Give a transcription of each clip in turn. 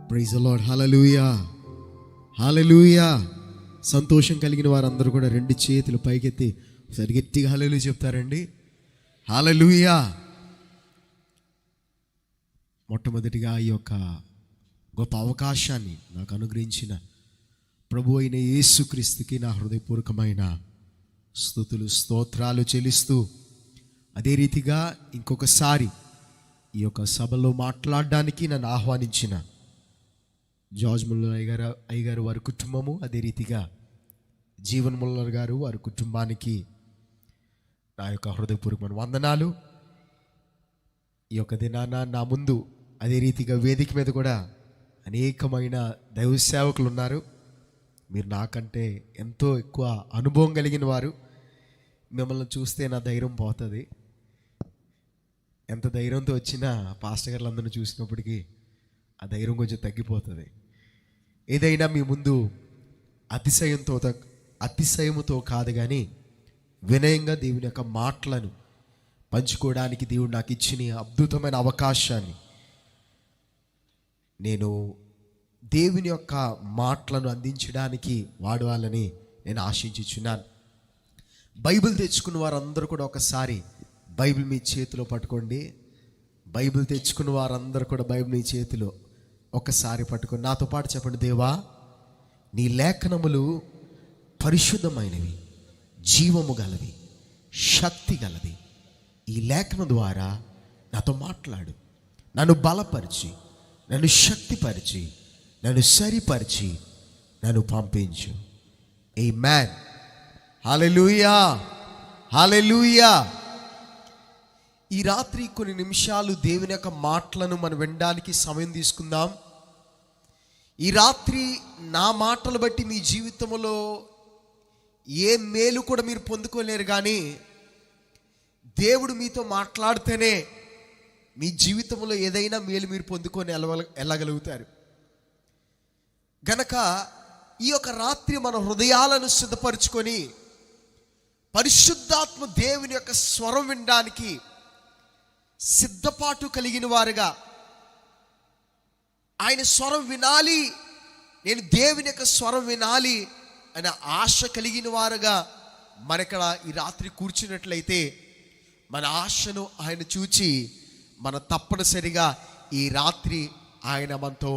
Praise the lord. Hallelujah, hallelujah. సంతోషం కలిగిన వారందరూ కూడా రెండు చేతులు పైకెత్తి ఒకసారి గట్టిగా హల్లెలూయా చెప్తారండి. హల్లెలూయా. మొట్టమొదటిగా ఈ యొక్క గొప్ప అవకాశాన్ని నాకు అనుగ్రహించిన ప్రభు అయిన యేసుక్రీస్తుకి నా హృదయపూర్వకమైన స్తుతులు స్తోత్రాలు చెల్లిస్తూ, అదే రీతిగా ఇంకొకసారి ఈ యొక్క సభలో మాట్లాడడానికి నన్ను ఆహ్వానించిన జార్జ్ ముల్లర్ అయ్యగారు వారి కుటుంబము, అదే రీతిగా జీవన్ ముల్లర్ గారు వారి కుటుంబానికి నా యొక్క హృదయపూర్వకమైన వందనాలు. ఈ యొక్క దినాన నా ముందు అదే రీతిగా వేదిక మీద కూడా అనేకమైన దైవ సేవకులు ఉన్నారు. మీరు నాకంటే ఎంతో ఎక్కువ అనుభవం కలిగిన వారు. మిమ్మల్ని చూస్తే నా ధైర్యం పోతుంది. ఎంత ధైర్యంతో వచ్చినా పాస్టర్ గారులు అందరిని చూసినప్పటికీ ఆ ధైర్యం కొంచెం తగ్గిపోతుంది. ఏదైనా మీ ముందు అతిశయముతో కాదు, కానీ వినయంగా దేవుని యొక్క మాటలను పంచుకోవడానికి దేవుడు నాకు ఇచ్చిన అద్భుతమైన అవకాశాన్ని నేను దేవుని యొక్క మాటలను అందించడానికి వాడవాలని నేను ఆశించుచున్నాను. బైబిల్ తెచ్చుకున్న వారందరూ కూడా ఒకసారి బైబిల్ మీ చేతిలో పట్టుకోండి. బైబిల్ తెచ్చుకున్న వారందరూ కూడా బైబిల్ మీ చేతిలో ఒకసారి పట్టుకొని నాతో పాటు చెప్పండి: దేవా, నీ లేఖనములు పరిశుద్ధమైనవి, జీవము గలవి, శక్తి గలవి. ఈ లేఖనం ద్వారా నాతో మాట్లాడు, నన్ను బలపరిచి, నన్ను శక్తిపరిచి, నన్ను సరిపరిచి, నన్ను పంపించు. ఆమేన్. హల్లెలూయా, హల్లెలూయా. ఈ రాత్రి కొన్ని నిమిషాలు దేవుని యొక్క మాటలను మనం వినడానికి సమయం తీసుకుందాం. ఈ రాత్రి నా మాటలు బట్టి మీ జీవితంలో ఏ మేలు కూడా మీరు పొందుకోలేరు, కానీ దేవుడు మీతో మాట్లాడితేనే మీ జీవితంలో ఏదైనా మేలు మీరు పొందుకొని వెళ్ళగలుగుతారు. గనక ఈ యొక్క రాత్రి మన హృదయాలను సిద్ధపరచుకొని పరిశుద్ధాత్మ దేవుని యొక్క స్వరం వినడానికి సిద్ధపాటు కలిగిన వారుగా, ఆయన స్వరం వినాలి, నేను దేవుని యొక్క స్వరం వినాలి అనే ఆశ కలిగిన వారుగా మనక్కడ ఈ రాత్రి కూర్చున్నట్లయితే మన ఆశను ఆయన చూచి మన తప్పనిసరిగా ఈ రాత్రి ఆయన మనతో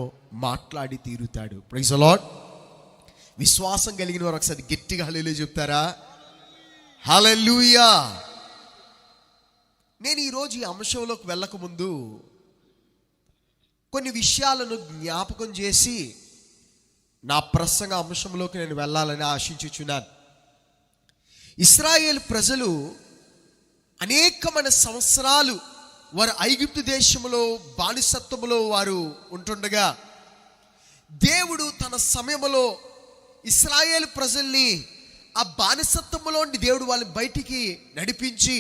మాట్లాడి తీరుతాడు. Praise the lord. విశ్వాసం కలిగిన వారు ఒకసారి గట్టిగా హల్లెలూయా చెప్తారా? హల్లెలూయా. నేను ఈరోజు ఈ అంశంలోకి వెళ్ళకముందు కొన్ని విషయాలను జ్ఞాపకం చేసి నా ప్రసంగ అంశంలోకి నేను వెళ్ళాలని ఆశించుచున్నాను. ఇశ్రాయేలు ప్రజలు అనేకమైన సంవత్సరాలు వారు ఐగుప్తు దేశంలో బానిసత్వములో వారు ఉంటుండగా, దేవుడు తన సమయంలో ఇశ్రాయేలు ప్రజల్ని ఆ బానిసత్వములో దేవుడు వాళ్ళని బయటికి నడిపించి,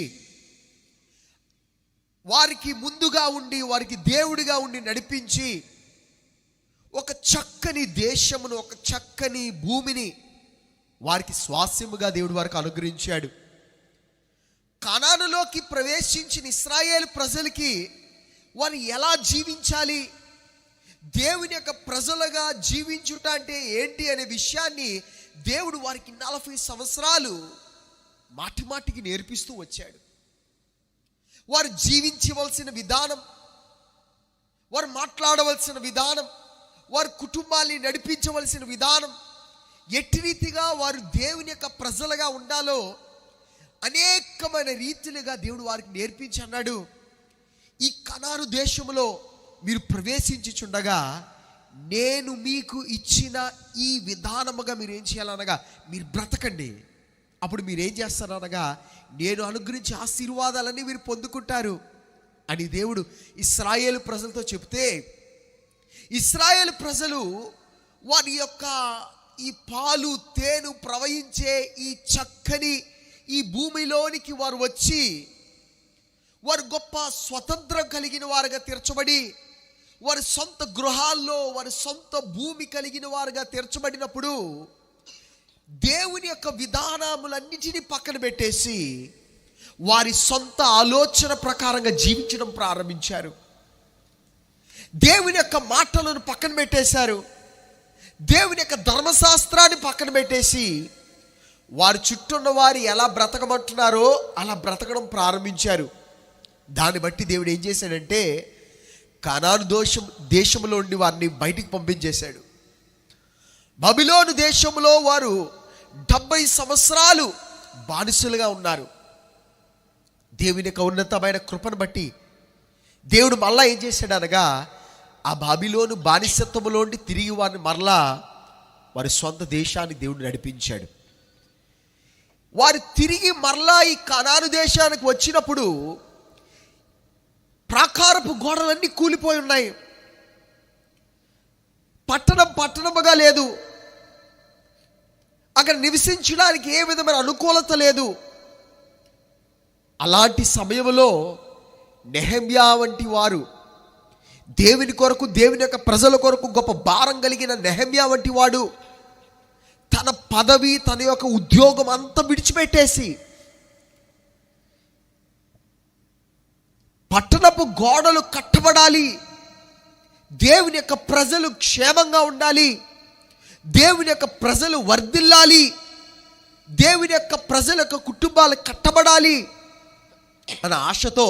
వారికి ముందుగా ఉండి, వారికి దేవుడిగా ఉండి నడిపించి, ఒక చక్కని దేశమును, ఒక చక్కని భూమిని వారికి స్వాస్యముగా దేవుడు వారికి అనుగ్రహించాడు. కనానులోకి ప్రవేశించిన ఇశ్రాయేలు ప్రజలకి వారు ఎలా జీవించాలి, దేవుని యొక్క ప్రజలుగా జీవించుట అంటే ఏంటి అనే విషయాన్ని దేవుడు వారికి 40 సంవత్సరాలు మాటి మాటికి నేర్పిస్తూ వచ్చాడు. వారు జీవించవలసిన విధానం, వారు మాట్లాడవలసిన విధానం, వారి కుటుంబాన్ని నడిపించవలసిన విధానం, ఎట్టి రీతిగా వారు దేవుని యొక్క ప్రజలుగా ఉండాలో అనేకమైన రీతిలుగా దేవుడు వారికి నేర్పించి అన్నాడు. ఈ కనాను దేశంలో మీరు ప్రవేశించుచుండగా నేను మీకు ఇచ్చిన ఈ విధానముగా మీరు ఏం చేయాలనగా మీరు బ్రతకండి. అప్పుడు మీరు ఏం చేస్తారనగా నేను అనుగ్రహించే ఆశీర్వాదాలన్నీ మీరు పొందుకుంటారు అని దేవుడు ఇశ్రాయేలు ప్రజలతో చెప్తే, ఇశ్రాయేలు ప్రజలు వారి యొక్క ఈ పాలు తేనె ప్రవహించే ఈ చక్కని ఈ భూమిలోనికి వారు వచ్చి వారు గొప్ప స్వతంత్రం కలిగిన వారుగా తీర్చబడి, వారి సొంత గృహాల్లో వారి సొంత భూమి కలిగిన వారుగా తీర్చబడినప్పుడు దేవుని యొక్క విధానములన్నిటినీ పక్కన పెట్టేసి వారి సొంత ఆలోచన ప్రకారంగా జీవించడం ప్రారంభించారు. దేవుని యొక్క మాటలను పక్కన పెట్టేశారు. దేవుని యొక్క ధర్మశాస్త్రాన్ని పక్కన పెట్టేసి వారి చుట్టూ ఉన్న వారు ఎలా బ్రతకమంటున్నారో అలా బ్రతకడం ప్రారంభించారు. దాన్ని బట్టి దేవుడు ఏం చేశాడంటే కనాను దేశంలో ఉండి వారిని బయటికి పంపించేశాడు. బబిలోను దేశంలో వారు 70 సంవత్సరాలు బానిసలుగా ఉన్నారు. దేవుని యొక్క ఉన్నతమైన కృపను బట్టి దేవుడు మళ్ళా ఏం చేశాడు అనగా ఆ బాబిలోను బానిసత్వంలోండి తిరిగి వారిని మరలా వారి సొంత దేశానికి దేవుడు నడిపించాడు. వారు తిరిగి మరలా ఈ కనాను దేశానికి వచ్చినప్పుడు ప్రాకారపు గోడలన్నీ కూలిపోయి ఉన్నాయి. పట్టణముగా లేదు. అక్కడ నివసించడానికి ఏ విధమైన అనుకూలత లేదు. అలాంటి సమయంలో నెహెమ్యా వంటి వారు, దేవుని కొరకు, దేవుని యొక్క ప్రజల కొరకు గొప్ప భారం కలిగిన నెహెమ్యా వంటి వాడు తన పదవి, తన యొక్క ఉద్యోగం అంతా విడిచిపెట్టేసి పట్టణపు గోడలు కట్టబడాలి, దేవుని యొక్క ప్రజలు క్షేమంగా ఉండాలి, దేవుని యొక్క ప్రజలు వర్ధిల్లాలి, దేవుని యొక్క ప్రజల యొక్క కుటుంబాలు కట్టబడాలి అన్న ఆశతో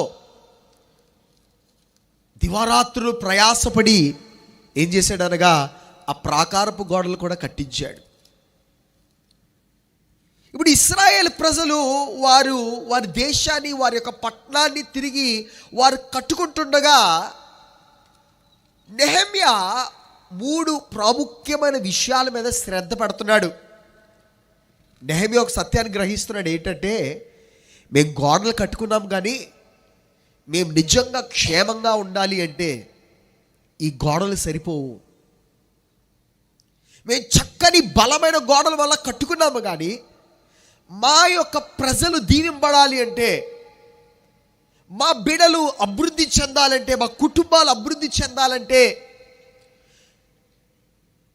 దివారాత్రులు ప్రయాసపడి ఏం చేశాడనగా ఆ ప్రాకారపు గోడలు కూడా కట్టించాడు. ఇప్పుడు ఇశ్రాయేల్ ప్రజలు వారి దేశాన్ని, వారి యొక్క పట్టణాన్ని తిరిగి వారు కట్టుకుంటుండగా నెహెమ్యా 3 ప్రాముఖ్యమైన విషయాల మీద శ్రద్ధ పడుతున్నాడు. నెహెమ్యా ఒక సత్యాన్ని గ్రహిస్తున్నాడు. ఏంటంటే, మేము గోడలు కట్టుకున్నాం కానీ మేము నిజంగా క్షేమంగా ఉండాలి అంటే ఈ గోడలు సరిపోవు. మేము చక్కని బలమైన గోడల వల్ల కట్టుకున్నాము కానీ మా యొక్క ప్రజలు దీవింపడాలి అంటే, మా బిడలు అభివృద్ధి చెందాలంటే, మా కుటుంబాలు అభివృద్ధి చెందాలంటే,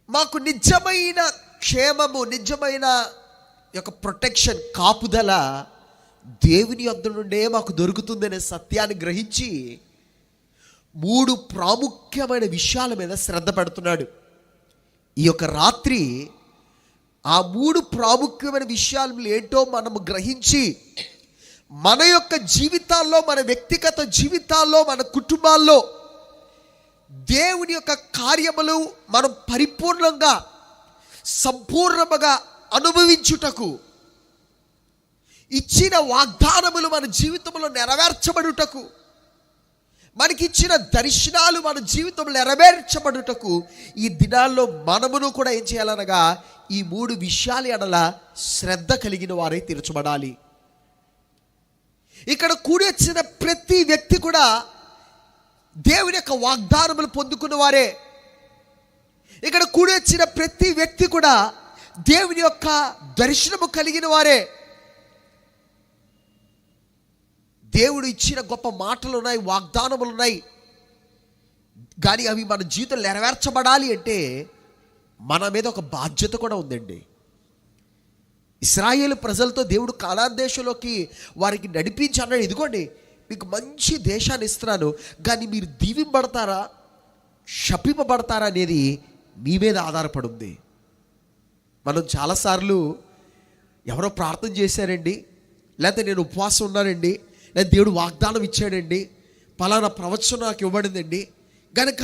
మాకు నిజమైన క్షేమము, నిజమైన యొక్క ప్రొటెక్షన్, కాపుదల దేవుని యొద్ద నుండే మాకు దొరుకుతుందనే సత్యాన్ని గ్రహించి 3 ప్రాముఖ్యమైన విషయాల మీద శ్రద్ధ పెడుతున్నాడు. ఈ యొక్క రాత్రి ఆ 3 ప్రాముఖ్యమైన విషయాలు ఏంటో మనము గ్రహించి మన యొక్క జీవితాల్లో, మన వ్యక్తిగత జీవితాల్లో, మన కుటుంబాల్లో దేవుని యొక్క కార్యములు మనం పరిపూర్ణంగా, సంపూర్ణముగా అనుభవించుటకు, ఇచ్చిన వాగ్దానములు మన జీవితంలో నెరవేర్చబడుటకు, మనకిచ్చిన దర్శనాలు మన జీవితంలో నెరవేర్చబడుటకు ఈ దినాల్లో మనమును కూడా ఏం చేయాలనగా ఈ 3 విషయాల ఎడల శ్రద్ధ కలిగిన వారై తీర్చబడాలి. ఇక్కడ కూడి వచ్చిన ప్రతి వ్యక్తి కూడా దేవుని యొక్క వాగ్దానములు పొందుకున్న వారే. ఇక్కడ కూడి వచ్చిన ప్రతి వ్యక్తి కూడా దేవుని యొక్క దర్శనము కలిగిన వారే. దేవుడు ఇచ్చిన గొప్ప మాటలు ఉన్నాయి, వాగ్దానములు ఉన్నాయి, కానీ అవి మన జీవితం నెరవేర్చబడాలి అంటే మన మీద ఒక బాధ్యత కూడా ఉందండి. ఇశ్రాయేలు ప్రజలతో దేవుడు కానాను దేశంలోకి వారికి నడిపించి అన్నాడు, ఇదిగోండి మీకు మంచి దేశాన్ని ఇస్తున్నాను, కానీ మీరు దీవింపబడతారా శపింపబడతారా అనేది మీ మీద ఆధారపడి ఉంది. మనం చాలాసార్లు ఎవరో ప్రార్థన చేశారండి, లేకపోతే నేను ఉపవాసం ఉన్నానండి, లేదా దేవుడు వాగ్దానం ఇచ్చాడండి, పలానా ప్రవచనం నాకు ఇవ్వబడిందండి, గనక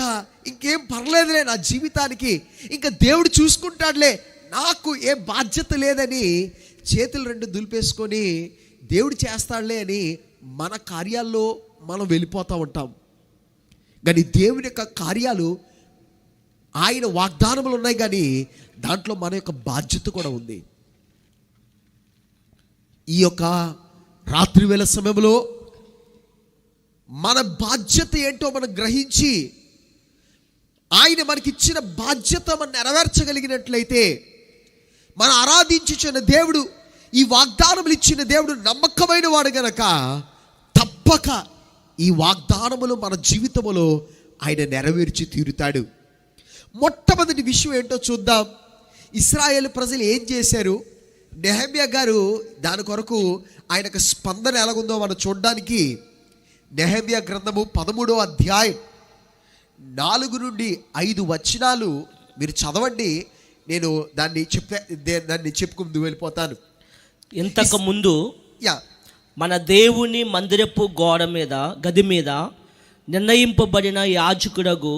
ఇంకేం పర్లేదులే నా జీవితానికి, ఇంకా దేవుడు చూసుకుంటాడులే, నాకు ఏ బాధ్యత లేదని చేతులు 2 దులిపేసుకొని దేవుడు చేస్తాడులే అని మన కార్యాల్లో మనం వెళ్ళిపోతూ ఉంటాం. కానీ దేవుని యొక్క కార్యాలు, ఆయన వాగ్దానములు ఉన్నాయి, కానీ దాంట్లో మన యొక్క బాధ్యత కూడా ఉంది. ఈ యొక్క రాత్రి వేళ సమయంలో మన బాధ్యత ఏంటో మనం గ్రహించి ఆయన మనకిచ్చిన బాధ్యత మనం నెరవేర్చగలిగినట్లయితే, మనం ఆరాధించిన దేవుడు, ఈ వాగ్దానములు ఇచ్చిన దేవుడు నమ్మకమైన వాడు గనక తప్పక ఈ వాగ్దానములు మన జీవితంలో ఆయన నెరవేర్చి తీరుతాడు. మొట్టమొదటి విషయం ఏంటో చూద్దాం. ఇశ్రాయేలు ప్రజలు ఏం చేశారు, నెహెమ్యా గారు దాని కొరకు ఆయనకు స్పందన ఎలాగుందో మనం చూడడానికి నెహెమ్యా గ్రంథము 13వ అధ్యాయం 4 నుండి 5 వచనాలు మీరు చదవండి. నేను దాన్ని చెప్పుకుంటూ వెళ్ళిపోతాను. ఇంతకు ముందు మన దేవుని మందిరపు గది మీద నిర్ణయింపబడిన యాజకుడగు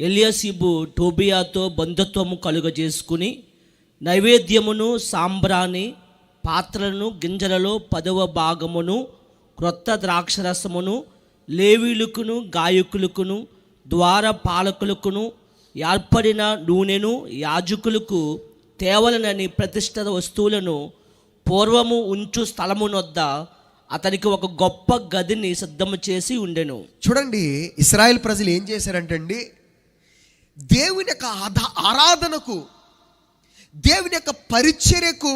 ఎలియాషీబు టోబియాతో బంధుత్వము కలుగజేసుకుని నైవేద్యమును, సాంబ్రాణి, పాత్రలను, గింజలలో 10వ భాగమును, క్రొత్త ద్రాక్షరసమును లేవీయులకును, గాయకులకును, ద్వార పాలకులకును ఏర్పడిన నూనెను యాజకులకు తేవలనని ప్రతిష్ఠిత వస్తువులను పూర్వము ఉంచు స్థలమునొద్ద అతనికి ఒక గొప్ప గదిని సిద్ధము చేసి ఉండెను. చూడండి, ఇశ్రాయేల్ ప్రజలు ఏం చేశారంటండి, దేవుని యొక్క ఆరాధనకు, దేవుని యొక్క పరిచర్యకు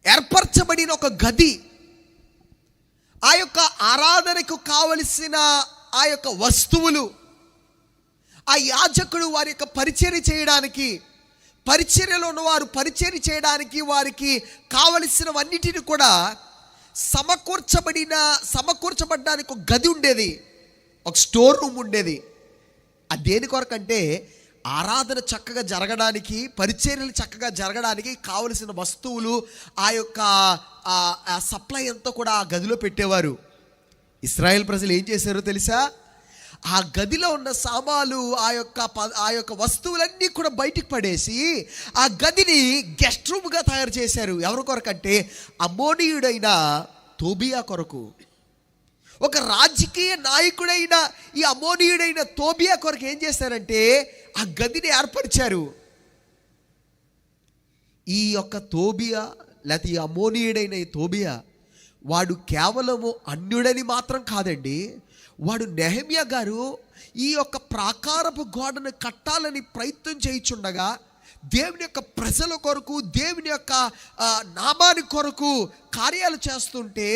ఏర్పరచబడిన ఒక గది, ఆ యొక్క ఆరాధనకు కావలసిన ఆ యొక్క వస్తువులు, ఆ యాజకుడు వారి యొక్క పరిచర్య చేయడానికి, పరిచర్యలో ఉన్నవారు పరిచర్య చేయడానికి వారికి కావలసినవన్నిటిని కూడా సమకూర్చబడ్డానికి ఒక గది ఉండేది, ఒక స్టోర్ రూమ్ ఉండేది. అది దేని కొరకంటే ఆరాధన చక్కగా జరగడానికి, పరిచర్యలు చక్కగా జరగడానికి కావలసిన వస్తువులు, ఆ యొక్క సప్లై అంతా కూడా ఆ గదిలో పెట్టేవారు. ఇశ్రాయేల్ ప్రజలు ఏం చేశారో తెలుసా? ఆ గదిలో ఉన్న సామాలు, ఆ యొక్క వస్తువులన్నీ కూడా బయటికి పడేసి ఆ గదిని గెస్ట్ రూమ్గా తయారు చేశారు. ఎవరి కొరకంటే అమ్మోనీయుడైన తోబియా కొరకు. ఒక రాజకీయ నాయకుడైన ఈ అమ్మోనీయుడైన తోబియా కొరకు ఏం చేశారంటే ఆ గదిని ఏర్పరిచారు. ఈ యొక్క తోబియా లేకపోతే ఈ అమ్మోనీయుడైన ఈ తోబియా వాడు కేవలము అన్యుడని మాత్రం కాదండి, వాడు నెహెమ్యా గారు ఈ యొక్క ప్రాకారపు గోడను కట్టాలని ప్రయత్నం చేయుచుండగా, దేవుని యొక్క ప్రజల కొరకు, దేవుని యొక్క నామాని కొరకు కార్యాలు చేస్తుంటే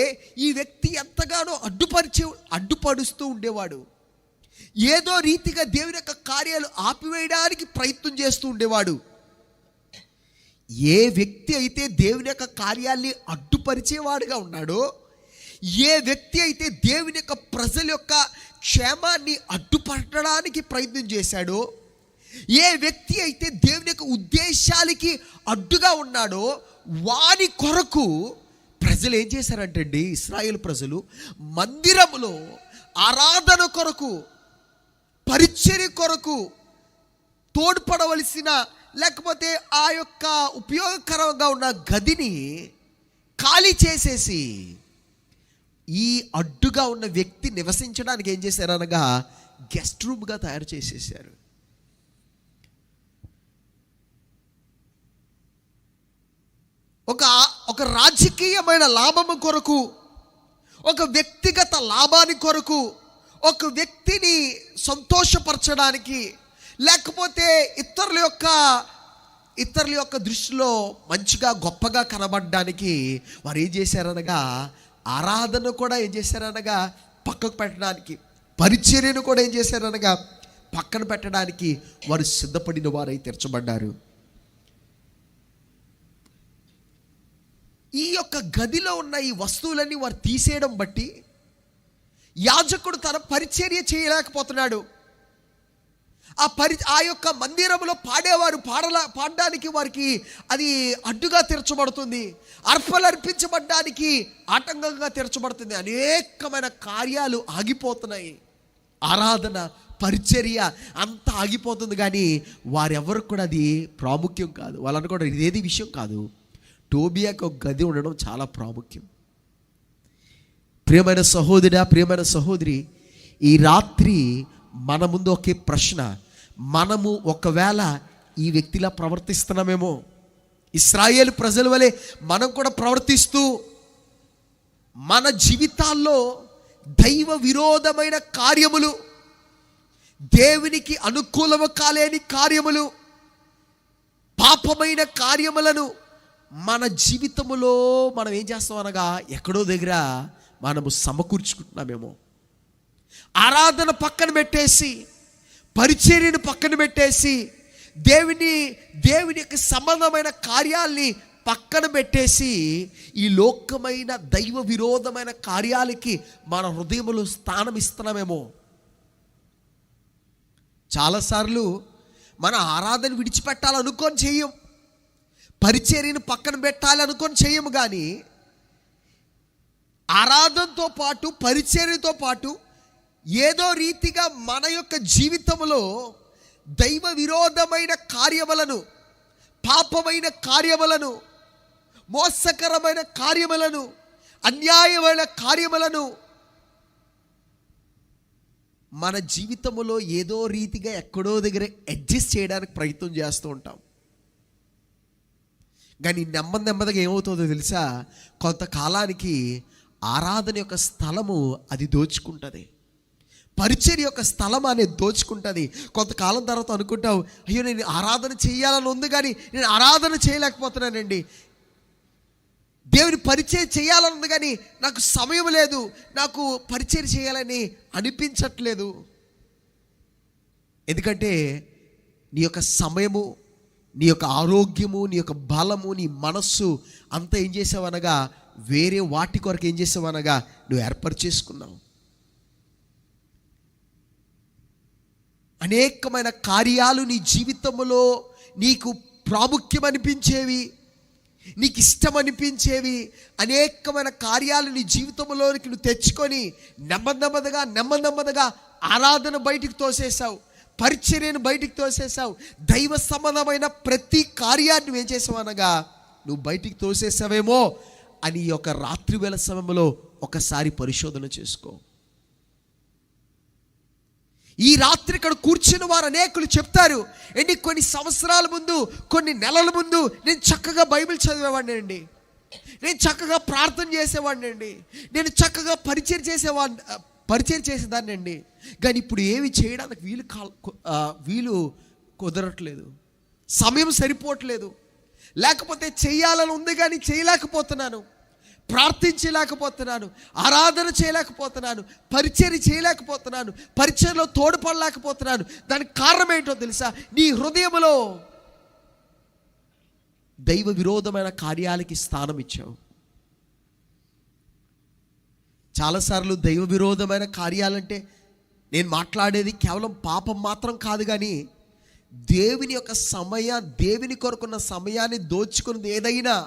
ఈ వ్యక్తి ఎంతగానో అడ్డుపడుస్తూ ఉండేవాడు. ఏదో రీతిగా దేవుని యొక్క కార్యాలు ఆపివేయడానికి ప్రయత్నం చేస్తూ ఉండేవాడు. ఏ వ్యక్తి అయితే దేవుని యొక్క కార్యాల్ని అడ్డుపరిచేవాడుగా ఉన్నాడో, ఏ వ్యక్తి అయితే దేవుని యొక్క ప్రజల యొక్క క్షేమాన్ని అడ్డుపట్టడానికి ప్రయత్నం చేశాడో, ఏ వ్యక్తి అయితే దేవుని యొక్క ఉద్దేశాలకి అడ్డుగా ఉన్నాడో, వాని కొరకు ప్రజలు ఏం చేశారంటే అండి, ఇశ్రాయేల్ ప్రజలు మందిరములో ఆరాధన కొరకు, పరిచర్య కొరకు తోడ్పడవలసిన, లేకపోతే ఆ యొక్క ఉపయోగకరంగా ఉన్న గదిని ఖాళీ చేసేసి ఈ అడ్డుగా ఉన్న వ్యక్తి నివసించడానికి ఏం చేశారు అనగా గెస్ట్ రూమ్గా తయారు చేసేసారు. ఒక రాజకీయమైన లాభము కొరకు, ఒక వ్యక్తిగత లాభాని కొరకు, ఒక వ్యక్తిని సంతోషపరచడానికి, లేకపోతే ఇతరుల యొక్క దృష్టిలో మంచిగా గొప్పగా కనబడడానికి వారు ఏం చేశారనగా ఆరాధన కూడా ఏం చేశారనగా పక్కకు పెట్టడానికి, పరిచర్యను కూడా ఏం చేశారనగా పక్కన పెట్టడానికి వారు సిద్ధపడిన వారై తీర్చబడ్డారు. ఈ యొక్క గదిలో ఉన్న ఈ వస్తువులన్నీ వారు తీసేయడం బట్టి యాజకుడు తన పరిచర్య చేయలేకపోతున్నాడు. ఆ యొక్క మందిరంలో పాడేవారు పాడడానికి వారికి అది అడ్డుగా తీర్చబడుతుంది, అర్పణలు అర్పించబడ్డానికి ఆటంకంగా తీర్చబడుతుంది. అనేకమైన కార్యాలు ఆగిపోతున్నాయి, ఆరాధన పరిచర్య అంతా ఆగిపోతుంది. కానీ వారెవరికి కూడా అది ప్రాముఖ్యం కాదు. వాళ్ళు అనుకోవడం ఇదేది విషయం కాదు. టోబియాకి ఒక గది ఉండడం చాలా ప్రాముఖ్యం. ప్రియమైన సహోదరా, ప్రియమైన సహోదరి, ఈ రాత్రి మన ముందు ఒకే ప్రశ్న. మనము ఒకవేళ ఈ వ్యక్తిలా ప్రవర్తిస్తున్నామేమో, ఇశ్రాయేలు ప్రజల వలె మనం కూడా ప్రవర్తిస్తూ మన జీవితాల్లో దైవ విరోధమైన కార్యములు, దేవునికి అనుకూలము కాలేని కార్యములు, పాపమైన కార్యములను మన జీవితములో మనం ఏం చేస్తాం అనగా ఎక్కడో దగ్గర మనము సమకూర్చుకుంటున్నామేమో. ఆరాధన పక్కన పెట్టేసి, పరిచర్యను పక్కన పెట్టేసి, దేవుని యొక్క సంబంధమైన కార్యాల్ని పక్కన పెట్టేసి ఈ లోకమైన దైవ విరోధమైన కార్యాలకి మన హృదయములో స్థానం ఇస్తున్నామేమో. చాలాసార్లు మన ఆరాధన విడిచిపెట్టాలనుకొని చెయ్యం, పరిచర్యను పక్కన పెట్టాలనుకొని చెయ్యము. కానీ ఆరాధనతో పాటు పరిచర్యతో పాటు ఏదో రీతిగా మన యొక్క జీవితంలో దైవ విరోధమైన కార్యములను, పాపమైన కార్యములను, మోసకరమైన కార్యములను, అన్యాయమైన కార్యములను మన జీవితంలో ఏదో రీతిగా ఎక్కడో దగ్గర అడ్జస్ట్ చేయడానికి ప్రయత్నం చేస్తూ ఉంటాం. కానీ నెమ్మదిగా ఏమవుతుందో తెలుసా, కొంతకాలానికి ఆరాధన యొక్క స్థలము అది దోచుకుంటుంది, పరిచర్య యొక్క స్థలం అనేది దోచుకుంటుంది. కొంతకాలం తర్వాత అనుకుంటావు, అయ్యో నేను ఆరాధన చేయాలని ఉంది కానీ నేను ఆరాధన చేయలేకపోతున్నానండి, దేవుని పరిచయం చేయాలని ఉంది కానీ నాకు సమయం లేదు, నాకు పరిచయం చేయాలని అనిపించట్లేదు. ఎందుకంటే నీ యొక్క సమయము, నీ యొక్క ఆరోగ్యము, నీ యొక్క బలము, నీ మనస్సు అంతా ఏం చేసావనగా వేరే వాటి కొరకు ఏం చేసావనగా నువ్వు ఏర్పరిచేసుకున్నావు. అనేకమైన కార్యాలు నీ జీవితంలో నీకు ప్రాముఖ్యం అనిపించేవి, నీకు ఇష్టం అనిపించేవి, అనేకమైన కార్యాలు నీ జీవితంలోనికి నువ్వు తెచ్చుకొని నెమ్మదిగా ఆరాధన బయటికి తోసేసావు, పరిచర్యను బయటికి తోసేసావు, దైవ సంబంధమైన ప్రతి కార్యాన్ని నువ్వేం చేసావు అనగా నువ్వు బయటికి తోసేసావేమో అని ఈ యొక్క రాత్రి వేళ సమయంలో ఒకసారి పరిశోధన చేసుకో. ఈ రాత్రి ఇక్కడ కూర్చుని వారు అనేకులు చెప్తారు, ఏంటి కొన్ని సంవత్సరాల ముందు, కొన్ని నెలల ముందు నేను చక్కగా బైబిల్ చదివేవాడిని అండి, నేను చక్కగా ప్రార్థన చేసేవాడిని అండి, నేను చక్కగా పరిచయం చేసేదాన్ని అండి, కానీ ఇప్పుడు ఏమి చేయడానికి వీలు కుదరట్లేదు, సమయం సరిపోవట్లేదు, లేకపోతే చేయాలని ఉంది కానీ చేయలేకపోతున్నాను, ప్రార్థించలేకపోతున్నాను, ఆరాధన చేయలేకపోతున్నాను, పరిచర్య చేయలేకపోతున్నాను, పరిచర్యలో తోడ్పడలేకపోతున్నాను. దానికి కారణం ఏంటో తెలుసా, నీ హృదయంలో దైవ విరోధమైన కార్యాలకి స్థానం ఇచ్చావు. చాలాసార్లు దైవ విరోధమైన కార్యాలంటే నేను మాట్లాడేది కేవలం పాపం మాత్రం కాదు, కానీ దేవుని యొక్క దేవుని కొరకున్న సమయాన్ని దోచుకున్నది ఏదైనా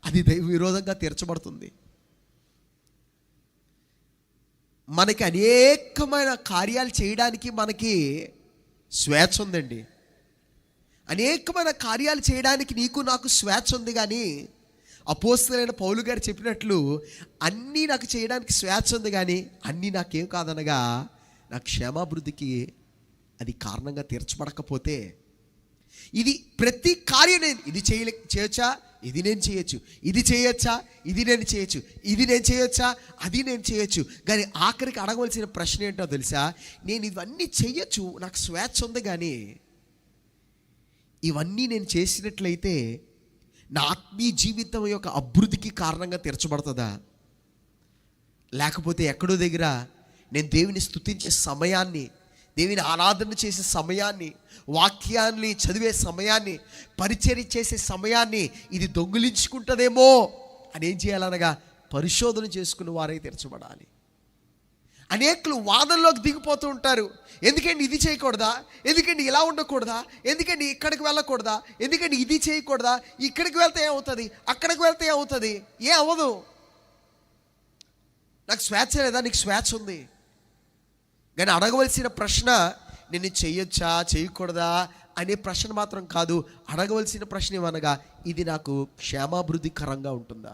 అది దైవ విరోధంగా తీర్చబడుతుంది. మనకి అనేకమైన కార్యాలు చేయడానికి మనకి స్వేచ్ఛ ఉందండి, అనేకమైన కార్యాలు చేయడానికి నీకు నాకు స్వేచ్ఛ ఉంది. కానీ అపోస్తలుడైన పౌలు గారు చెప్పినట్లు అన్నీ నాకు చేయడానికి స్వేచ్ఛ ఉంది, కానీ అన్నీ నాకేం కాదనగా నా క్షేమాభివృద్ధికి అది కారణంగా తీర్చబడకపోతే, ఇది ప్రతి కార్యం నేను ఇది చేయొచ్చా, ఇది నేను చేయొచ్చు, ఇది చేయొచ్చా, ఇది నేను చేయొచ్చు, ఇది నేను చేయొచ్చా, అది నేను చేయొచ్చు, కానీ ఆఖరికి అడగవలసిన ప్రశ్న ఏంటో తెలుసా, నేను ఇవన్నీ చేయొచ్చు, నాకు స్వేచ్ఛ ఉంది, కానీ ఇవన్నీ నేను చేసినట్లయితే నా ఆత్మీయ జీవితం యొక్క అభివృద్ధికి కారణంగా తీర్చబడుతుందా, లేకపోతే ఎక్కడో దగ్గర నేను దేవుని స్తుతించే సమయాన్ని, దేవుని ఆరాధన చేసే సమయాన్ని, వాక్యాన్ని చదివే సమయాన్ని, పరిచర్య చేసే సమయాన్ని ఇది దొంగిలించుకుంటుందేమో అని ఏం చేయాలనగా పరిశోధన చేసుకున్న వారే తీర్చబడాలి. అనేకులు వాదనలోకి దిగిపోతూ ఉంటారు. ఎందుకండి ఇది చేయకూడదా, ఎందుకండి ఇలా ఉండకూడదా, ఎందుకండి ఇక్కడికి వెళ్ళకూడదా, ఎందుకండి ఇది చేయకూడదా, ఇక్కడికి వెళ్తే ఏమవుతుంది, అక్కడికి వెళ్తే ఏమవుతుంది, ఏ అవ్వదు, నాకు స్వేచ్ఛ లేదా, నీకు స్వేచ్ఛ ఉంది. కానీ అడగవలసిన ప్రశ్న నేను చేయొచ్చా చేయకూడదా అనే ప్రశ్న మాత్రం కాదు, అడగవలసిన ప్రశ్న ఏమనగా ఇది నాకు క్షేమాభివృద్ధికరంగా ఉంటుందా,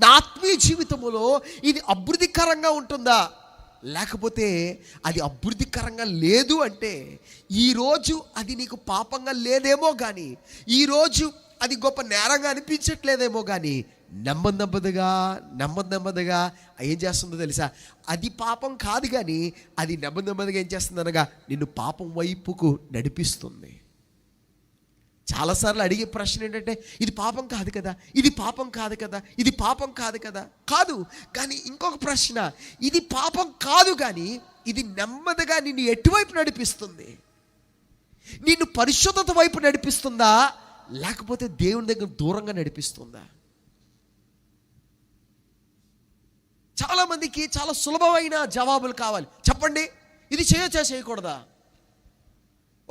నా ఆత్మీయ జీవితంలో ఇది అభివృద్ధికరంగా ఉంటుందా, లేకపోతే అది అభివృద్ధికరంగా లేదు అంటే ఈరోజు అది నీకు పాపంగా లేదేమో, కానీ ఈరోజు అది గొప్ప నేరంగా అనిపించట్లేదేమో, కానీ నెమ్మదిగా ఏం చేస్తుందో తెలుసా, అది పాపం కాదు, కానీ అది నెమ్మదిగా ఏం చేస్తుంది అనగా నిన్ను పాపం వైపుకు నడిపిస్తుంది. చాలాసార్లు అడిగే ప్రశ్న ఏంటంటే ఇది పాపం కాదు కదా, ఇది పాపం కాదు కదా, ఇది పాపం కాదు కదా, కాదు. కానీ ఇంకొక ప్రశ్న, ఇది పాపం కాదు కానీ ఇది నెమ్మదిగా నిన్ను ఎటువైపు నడిపిస్తుంది, నిన్ను పరిశుద్ధత వైపు నడిపిస్తుందా, లేకపోతే దేవుని దగ్గర దూరంగా నడిపిస్తుందా? చాలామందికి చాలా సులభమైన జవాబులు కావాలి. చెప్పండి, ఇది చేయొచ్చా చేయకూడదా,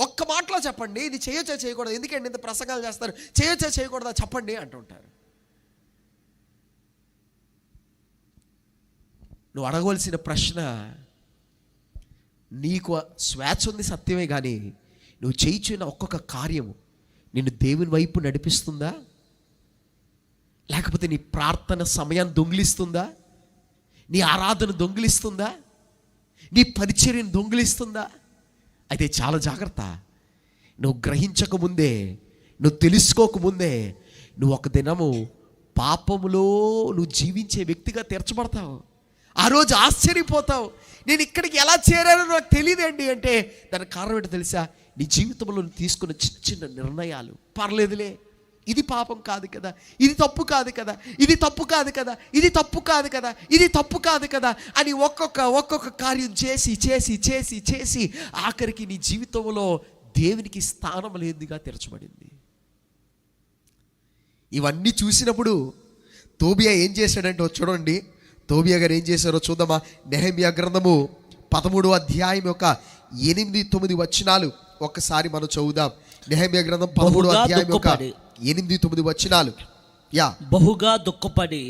ఒక్క మాటలో చెప్పండి, ఇది చేయొచ్చా చేయకూడదు, ఎందుకంటే ఇంత ప్రసంగాలు చేస్తారు, చేయొచ్చా చేయకూడదా చెప్పండి అంటుంటారు. నువ్వు అడగవలసిన ప్రశ్న, నీకు స్వేచ్ఛ ఉంది సత్యమే, కానీ నువ్వు చేయించిన ఒక్కొక్క కార్యము నిన్ను దేవుని వైపు నడిపిస్తుందా, లేకపోతే నీ ప్రార్థన సమయాన్ని దొంగిలిస్తుందా, నీ ఆరాధన దొంగిలిస్తుందా, నీ పరిచర్యను దొంగిలిస్తుందా? అయితే చాలా జాగ్రత్త. నువ్వు గ్రహించకముందే, నువ్వు తెలుసుకోకముందే నువ్వు ఒక దినము పాపములో నువ్వు జీవించే వ్యక్తిగా తీర్చబడతావు. ఆ రోజు ఆశ్చర్యపోతావు, నేను ఇక్కడికి ఎలా చేరానో నాకు తెలియదండి అంటే దానికి కారణం ఏంటో తెలుసా? నీ జీవితంలో నువ్వు తీసుకున్న చిన్న చిన్న నిర్ణయాలు. పర్లేదులే, ఇది పాపం కాదు కదా, ఇది తప్పు కాదు కదా, ఇది తప్పు కాదు కదా, ఇది తప్పు కాదు కదా, ఇది తప్పు కాదు కదా అని ఒక్కొక్క కార్యం చేసి చేసి చేసి చేసి ఆఖరికి నీ జీవితంలో దేవునికి స్థానం లేనిదిగా తెరచబడింది. ఇవన్నీ చూసినప్పుడు తోబియా ఏం చేశాడంటే చూడండి, తోబియా గారు ఏం చేశారో చూద్దామా. నెహెమ్యా గ్రంథము 13వ అధ్యాయం యొక్క 8-9 వచనాలు ఒక్కసారి మనం చదువుదాం. నెహెమ్యా గ్రంథం 13వ అధ్యాయం యొక్క 8-9 వచనాలు. బహుగా దుఃఖపడి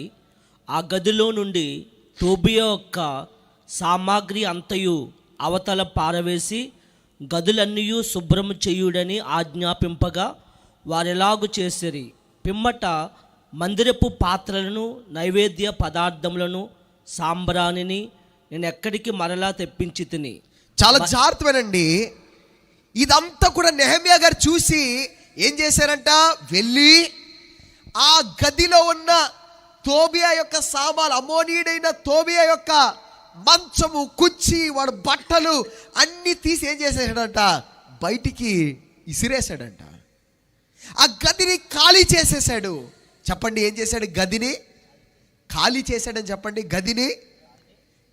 ఆ గదిలో నుండి తోబియా యొక్క సామాగ్రి అంతయు అవతల పారవేసి గదులన్నీ శుభ్రము చేయుడని ఆజ్ఞాపింపగా వారెలాగు చేసిరి. పిమ్మట మందిరపు పాత్రలను, నైవేద్య పదార్థములను, సాంబ్రాణిని నేను ఎక్కడికి మరలా తెప్పించి తిని. చాలా జాగ్రత్తమేనండి. ఇదంతా కూడా నెహెమ్యా గారు చూసి ఏం చేశారంట, వెళ్ళి ఆ గదిలో ఉన్న తోబియా యొక్క సామాన్లు, అమోనీయుడైన తోబియా యొక్క మంచము, కుర్చీ, వాడు బట్టలు అన్నీ తీసి ఏం చేసేసాడంట, బయటికి ఇసిరేశాడంట. ఆ గదిని ఖాళీ చేసేసాడు. చెప్పండి, ఏం చేశాడు? గదిని ఖాళీ చేశాడని చెప్పండి. గదిని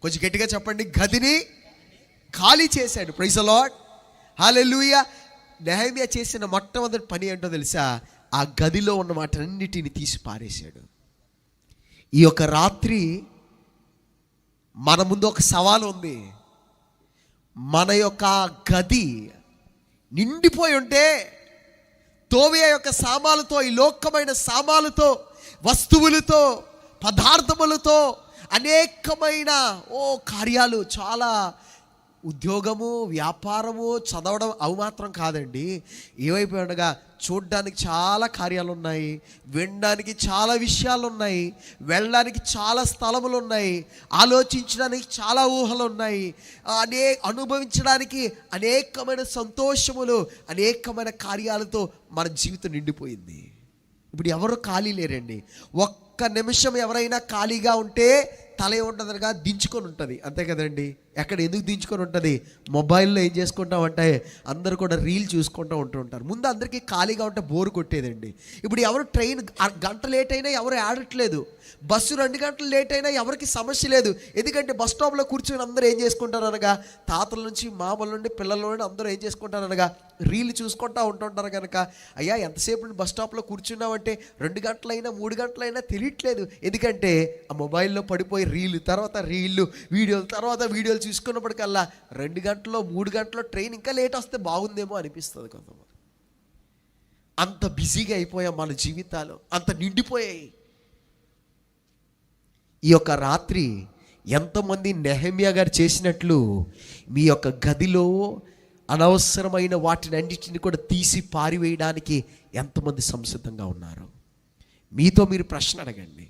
కొంచెం గట్టిగా చెప్పండి. గదిని ఖాళీ చేశాడు. ప్రైజ్ ది లార్డ్, హల్లెలూయా. నెహెమ్యా చేసిన మొట్టమొదటి పని ఏంటో తెలుసా? ఆ గదిలో ఉన్న వాటన్నిటిని తీసి పారేశాడు. ఈ యొక్క రాత్రి మన ముందు ఒక సవాలు ఉంది. మన యొక్క గది నిండిపోయి ఉంటే, తోబియా యొక్క సామానులతో, ఈ లోకమైన సామానులతో, వస్తువులతో, పదార్థములతో, అనేకమైన కార్యాలు, చాలా ఉద్యోగము, వ్యాపారము, చదవడం అవి మాత్రం కాదండి. ఏవైపోయి ఉండగా చూడడానికి చాలా కార్యాలు ఉన్నాయి, వినడానికి చాలా విషయాలు ఉన్నాయి, వెళ్ళడానికి చాలా స్థలములు ఉన్నాయి, ఆలోచించడానికి చాలా ఊహలు ఉన్నాయి, అనుభవించడానికి అనేకమైన సంతోషములు, అనేకమైన కార్యాలతో మన జీవితం నిండిపోయింది. ఇప్పుడు ఎవరు ఖాళీ లేరండి. ఒక్క నిమిషం ఎవరైనా ఖాళీగా ఉంటే తల ఏముంటుందనగా దించుకొని ఉంటుంది, అంతే కదండి. ఎక్కడ ఎందుకు దించుకొని ఉంటుంది? మొబైల్లో ఏం చేసుకుంటామంటే అందరూ కూడా రీల్ చూసుకుంటూ ఉంటుంటారు. ముందు అందరికీ ఖాళీగా ఉంటే బోరు కొట్టేదండి. ఇప్పుడు ఎవరు ట్రైన్ గంట లేట్ అయినా ఎవరు ఆడట్లేదు, బస్సు 2 గంటలు లేట్ అయినా ఎవరికి సమస్య లేదు. ఎందుకంటే బస్ స్టాప్లో కూర్చొని అందరూ ఏం చేసుకుంటారు అనగా, తాతల నుంచి, మామల నుండి, పిల్లల నుండి అందరూ ఏం చేసుకుంటారు అనగా రీల్ చూసుకుంటూ ఉంటుంటారు కనుక, అయ్యా ఎంతసేపు బస్ స్టాప్లో కూర్చున్నామంటే 2 గంటలైనా 3 గంటలైనా తెలియట్లేదు. ఎందుకంటే ఆ మొబైల్లో పడిపోయి రీలు తర్వాత రీళ్ళు, వీడియోలు తర్వాత వీడియోలు చూసుకున్నప్పటికల్లా 2 గంటలో 3 గంటలో ట్రైన్ ఇంకా లేట్ వస్తే బాగుందేమో అనిపిస్తుంది కొంతమంది. అంత బిజీగా అయిపోయాం మన జీవితాలు, అంత నిండిపోయాయి. ఈ యొక్క రాత్రి ఎంతమంది నెహెమ్యా గారు చేసినట్లు మీ యొక్క గదిలో అనవసరమైన వాటిని అన్నిటిని కూడా తీసి పారివేయడానికి ఎంతమంది సంసిద్ధంగా ఉన్నారు? మీతో మీరు ప్రశ్న అడగండి.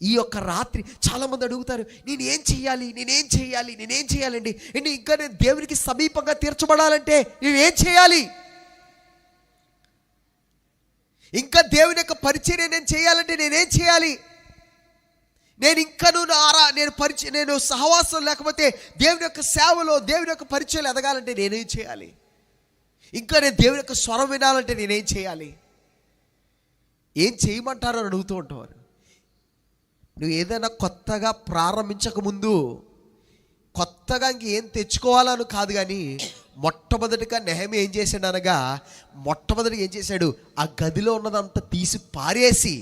ఈ యొక్క రాత్రి చాలామంది అడుగుతారు, నేనేం చేయాలండి, ఇంకా నేను దేవునికి సమీపంగా తీర్చబడాలంటే నేనేం చేయాలి? ఇంకా దేవుని యొక్క పరిచర్య నేను చేయాలంటే నేనేం చేయాలి? నేను సహవాసం లేకపోతే దేవుని యొక్క సేవలో, దేవుని యొక్క పరిచయాలు ఎదగాలంటే నేనేం చేయాలి? ఇంకా నేను దేవుని యొక్క స్వరం వినాలంటే నేనేం చేయాలి? ఏం చేయమంటారో అని అడుగుతూ ఉంటారు. నువ్వు ఏదైనా కొత్తగా ప్రారంభించకముందు కొత్తగా ఇంకేం తెచ్చుకోవాలని కాదు, కానీ మొట్టమొదటిగా నెహెమ్యా ఏం చేశాడు అనగా, మొట్టమొదటిగా ఏం చేశాడు? ఆ గదిలో ఉన్నదంతా తీసి పారేసి,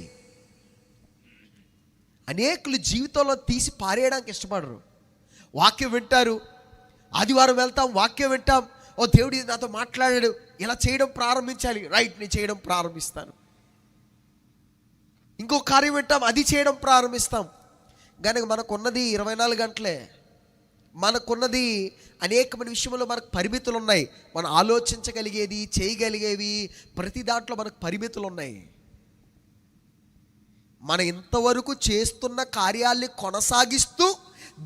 అనేకులు జీవితంలో తీసి పారేయడానికి ఇష్టపడరు. వాక్యం వింటారు, ఆదివారం వెళ్తాం, వాక్యం వింటాం, ఓ దేవుడు ఇది నాతో మాట్లాడాడు, ఇలా చేయడం ప్రారంభించాలి, రైట్ నేను చేయడం ప్రారంభిస్తాను. ఇంకో కార్యం వింటాం, అది చేయడం ప్రారంభిస్తాం. కానీ మనకున్నది 24 గంటలే. మనకున్నది అనేకమైన విషయంలో మనకు పరిమితులు ఉన్నాయి. మనం ఆలోచించగలిగేది, చేయగలిగేవి ప్రతి దాంట్లో మనకు పరిమితులు ఉన్నాయి. మనం ఇంతవరకు చేస్తున్న కార్యాల్ని కొనసాగిస్తూ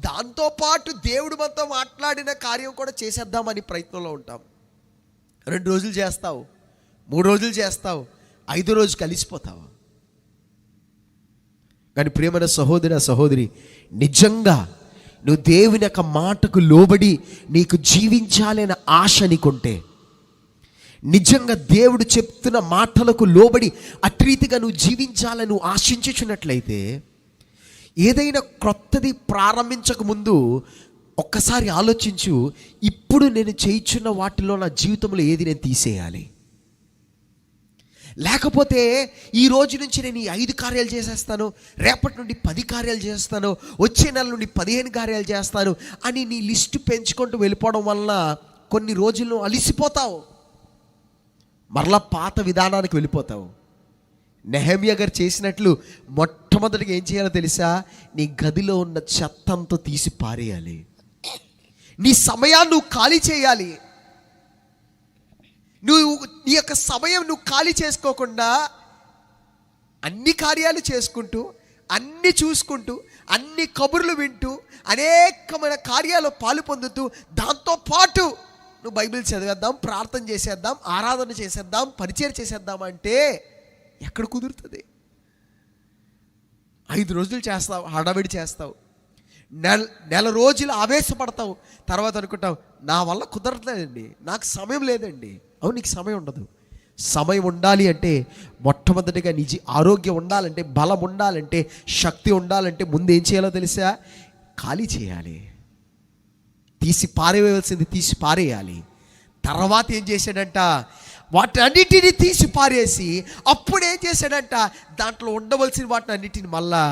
దాంతోపాటు దేవుడు మనతో మాట్లాడిన కార్యం కూడా చేసేద్దామని ప్రయత్నంలో ఉంటాం. 2 రోజులు చేస్తావు, 3 రోజులు చేస్తావు, 5వ రోజు కలిసిపోతావు. కానీ ప్రియమైన సహోదర సహోదరి, నిజంగా నువ్వు దేవుని యొక్క మాటకు లోబడి నీకు జీవించాలనే ఆశ నీకుంటే, నిజంగా దేవుడు చెప్తున్న మాటలకు లోబడి అట్రీతిగా నువ్వు జీవించాలని నువ్వు ఆశించుచున్నట్లయితే, ఏదైనా క్రొత్తది ప్రారంభించక ముందు ఒక్కసారి ఆలోచించు, ఇప్పుడు నేను చేయుచున్న వాటిలో నా జీవితంలో ఏది నేను తీసేయాలి. లేకపోతే ఈ రోజు నుంచి నేను ఈ 5 కార్యాలు చేసేస్తాను, రేపటి నుండి 10 కార్యాలు చేస్తాను, వచ్చే నెల నుండి 15 కార్యాలు చేస్తాను అని నీ లిస్టు పెంచుకుంటూ వెళ్ళిపోవడం వలన కొన్ని రోజుల్లో అలిసిపోతావు, మరలా పాత విధానానికి వెళ్ళిపోతావు. నెహెమ్యా గారు చేసినట్లు మొట్టమొదటిగా ఏం చేయాలో తెలుసా? నీ గదిలో ఉన్న చెత్తంతో తీసి పారేయాలి. నీ సమయాన్ని నువ్వు ఖాళీ చేయాలి. నువ్వు నీ యొక్క సమయం నువ్వు ఖాళీ చేసుకోకుండా అన్ని కార్యాలు చేసుకుంటూ, అన్ని చూసుకుంటూ, అన్ని కబుర్లు వింటూ, అనేకమైన కార్యాలు పాలు పొందుతూ, దాంతోపాటు నువ్వు బైబిల్ చదివేద్దాం, ప్రార్థన చేసేద్దాం, ఆరాధన చేసేద్దాం, పరిచయం చేసేద్దాం అంటే ఎక్కడ కుదురుతుంది? 5 రోజులు చేస్తావు, హడావిడి చేస్తావు, నెల రోజులు ఆవేశపడతావు, తర్వాత అనుకుంటావు నా వల్ల కుదరట్లేదండి, నాకు సమయం లేదండి. అవును, నీకు సమయం ఉండదు. సమయం ఉండాలి అంటే మొట్టమొదటిగా నీ ఆరోగ్యం ఉండాలంటే, బలం ఉండాలంటే, శక్తి ఉండాలంటే ముందు ఏం చేయాలో తెలుసా? ఖాళీ చేయాలి. తీసి పారేయవలసింది తీసి పారేయాలి. తర్వాత ఏం చేశాడంట? వాటి అన్నిటిని తీసి పారేసి అప్పుడు ఏం చేశాడంట? దాంట్లో ఉండవలసిన వాటిని అన్నిటిని మళ్ళా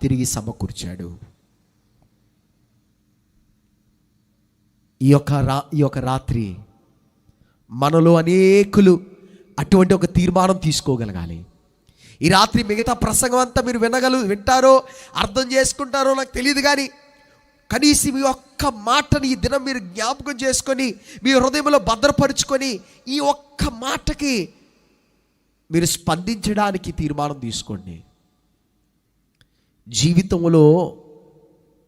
తిరిగి సమకూర్చాడు. ఈ యొక్క రాత్రి మనలో అనేకులు అటువంటి ఒక తీర్మానం తీసుకోగలగాలి. ఈ రాత్రి మిగతా ప్రసంగం అంతా మీరు వింటారో అర్థం చేసుకుంటారో నాకు తెలియదు, కానీ కనీసం ఈ ఒక్క మాటని ఈ దినం మీరు జ్ఞాపకం చేసుకొని మీ హృదయంలో భద్రపరుచుకొని ఈ ఒక్క మాటకి మీరు స్పందించడానికి తీర్మానం తీసుకోండి. జీవితంలో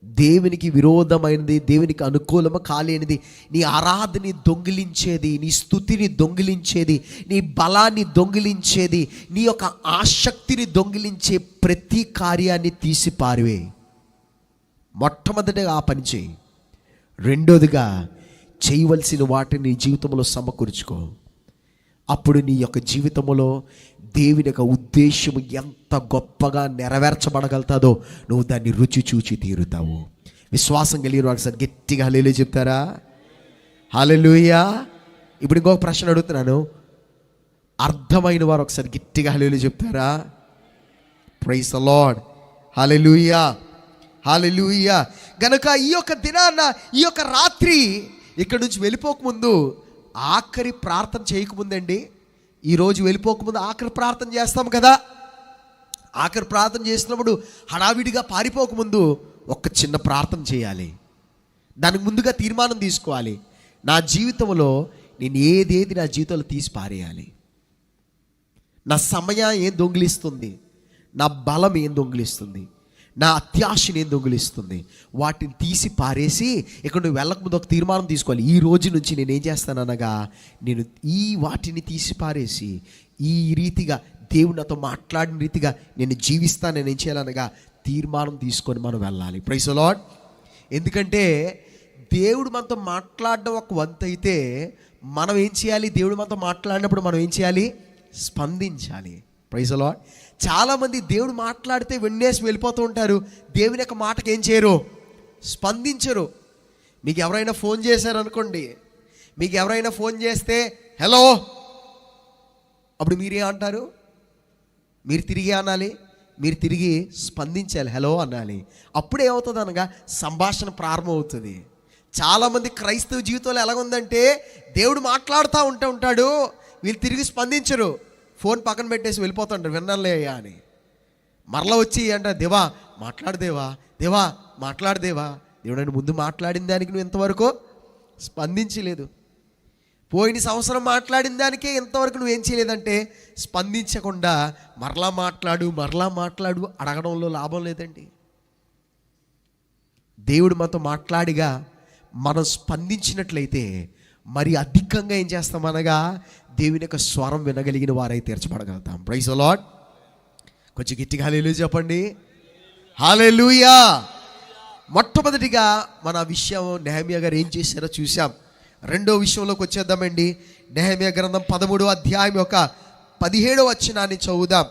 దేవునికి విరోధమైనది, దేవునికి అనుకూలము కాలేనిది, నీ ఆరాధనని దొంగిలించేది, నీ స్తుతిని దొంగిలించేది, నీ బలాన్ని దొంగిలించేది, నీ యొక్క ఆసక్తిని దొంగిలించే ప్రతి కార్యాన్ని తీసి పారివే. మొట్టమొదటిగా ఆ పని చేయి. రెండోదిగా చేయవలసిన వాటిని నీ జీవితంలో సమకూర్చుకో. అప్పుడు నీ యొక్క జీవితంలో దేవుని యొక్క ఉద్దేశం ఎంత గొప్పగా నెరవేర్చబడగలుగుతుందో నువ్వు దాన్ని రుచి చూచి తీరుతావు. విశ్వాసం కలిగిన వాడు సార్ గట్టిగా హల్లెలూయా చెప్తారా? హల్లెలూయా. ఇప్పుడు ఇంకొక ప్రశ్న అడుగుతున్నాను, అర్థమైన వారు ఒకసారి గట్టిగా హల్లెలూయా చెప్తారా? Praise the lord. Hallelujah, hallelujah. గనుక ఈ యొక్క దినాన, ఈ యొక్క రాత్రి ఇక్కడి నుంచి వెళ్ళిపోకముందు ఆఖరి ప్రార్థన చేయకముందండి, ఈరోజు వెళ్ళిపోకముందు ఆఖరి ప్రార్థన చేస్తాం కదా. ఆఖరి ప్రార్థన చేసినప్పుడు హడావిడిగా పారిపోకముందు ఒక చిన్న ప్రార్థన చేయాలి. దానికి ముందుగా తీర్మానం తీసుకోవాలి. నా జీవితంలో నేను ఏదేది నా జీవితంలో తీసి పారేయాలి. నా సమయం ఏం దొంగిలిస్తుంది, నా బలం ఏం దొంగిలిస్తుంది, నా అత్యాశని ఏం దొంగిలిస్తుంది, వాటిని తీసి పారేసి ఇక్కడ నువ్వు వెళ్ళకముందు ఒక తీర్మానం తీసుకోవాలి. ఈ రోజు నుంచి నేను ఏం చేస్తాననగా, నేను ఈ వాటిని తీసి పారేసి ఈ రీతిగా దేవుడు నాతో మాట్లాడిన రీతిగా నేను జీవిస్తాను, నేను ఏం చేయాలనగా తీర్మానం తీసుకొని మనం వెళ్ళాలి. Praise the Lord. ఎందుకంటే దేవుడు మనతో మాట్లాడడం ఒక వంతు అయితే, మనం ఏం చేయాలి? దేవుడు మనతో మాట్లాడినప్పుడు మనం ఏం చేయాలి? స్పందించాలి. Praise the Lord. చాలామంది దేవుడు మాట్లాడితే వెన్నేసి వెళ్ళిపోతూ ఉంటారు, దేవుని యొక్క మాటకి ఏం చేయరు? స్పందించరు. మీకు ఎవరైనా ఫోన్ చేశారనుకోండి, మీకు ఎవరైనా ఫోన్ చేస్తే హలో, అప్పుడు మీరే అంటారు? మీరు తిరిగి అనాలి, మీరు తిరిగి స్పందించాలి, హలో అనాలి. అప్పుడు ఏమవుతుంది అనగా సంభాషణ ప్రారంభమవుతుంది. చాలామంది క్రైస్తవ జీవితంలో ఎలాగుందంటే, దేవుడు మాట్లాడుతూ ఉంటాడు, వీళ్ళు తిరిగి స్పందించరు, ఫోన్ పక్కన పెట్టేసి వెళ్ళిపోతుంటారు, విన్నానులే అయ్యా అని. మరలా వచ్చి అంటారు, దేవా మాట్లాడదేవా, దేవా మాట్లాడదేవా. దేవుడు ముందు మాట్లాడిన దానికి నువ్వు ఇంతవరకు స్పందించలేదు. పోయిన సంవత్సరం మాట్లాడిన దానికే ఇంతవరకు నువ్వేం చేయలేదంటే స్పందించకుండా మరలా మాట్లాడు అడగడంలో లాభం లేదండి. దేవుడు మనతో మాట్లాడిగా మనం స్పందించినట్లయితే మరి అధికంగా ఏం చేస్తాం అనగా దేవుని యొక్క స్వరం వినగలిగిన వారైతే తీర్చబడగలుగుతాం. Praise the lord. కొంచెం గట్టిగా హల్లెలూయా చెప్పండి. హల్లెలూయా. మొట్టమొదటిగా మన విషయం నెహెమ్యా గారు ఏం చేశారో చూసాం. రెండో విషయంలోకి వచ్చేద్దామండి. నెహెమ్యా గ్రంథం 13వ అధ్యాయం యొక్క 17వ వచనాన్ని చదువుదాం.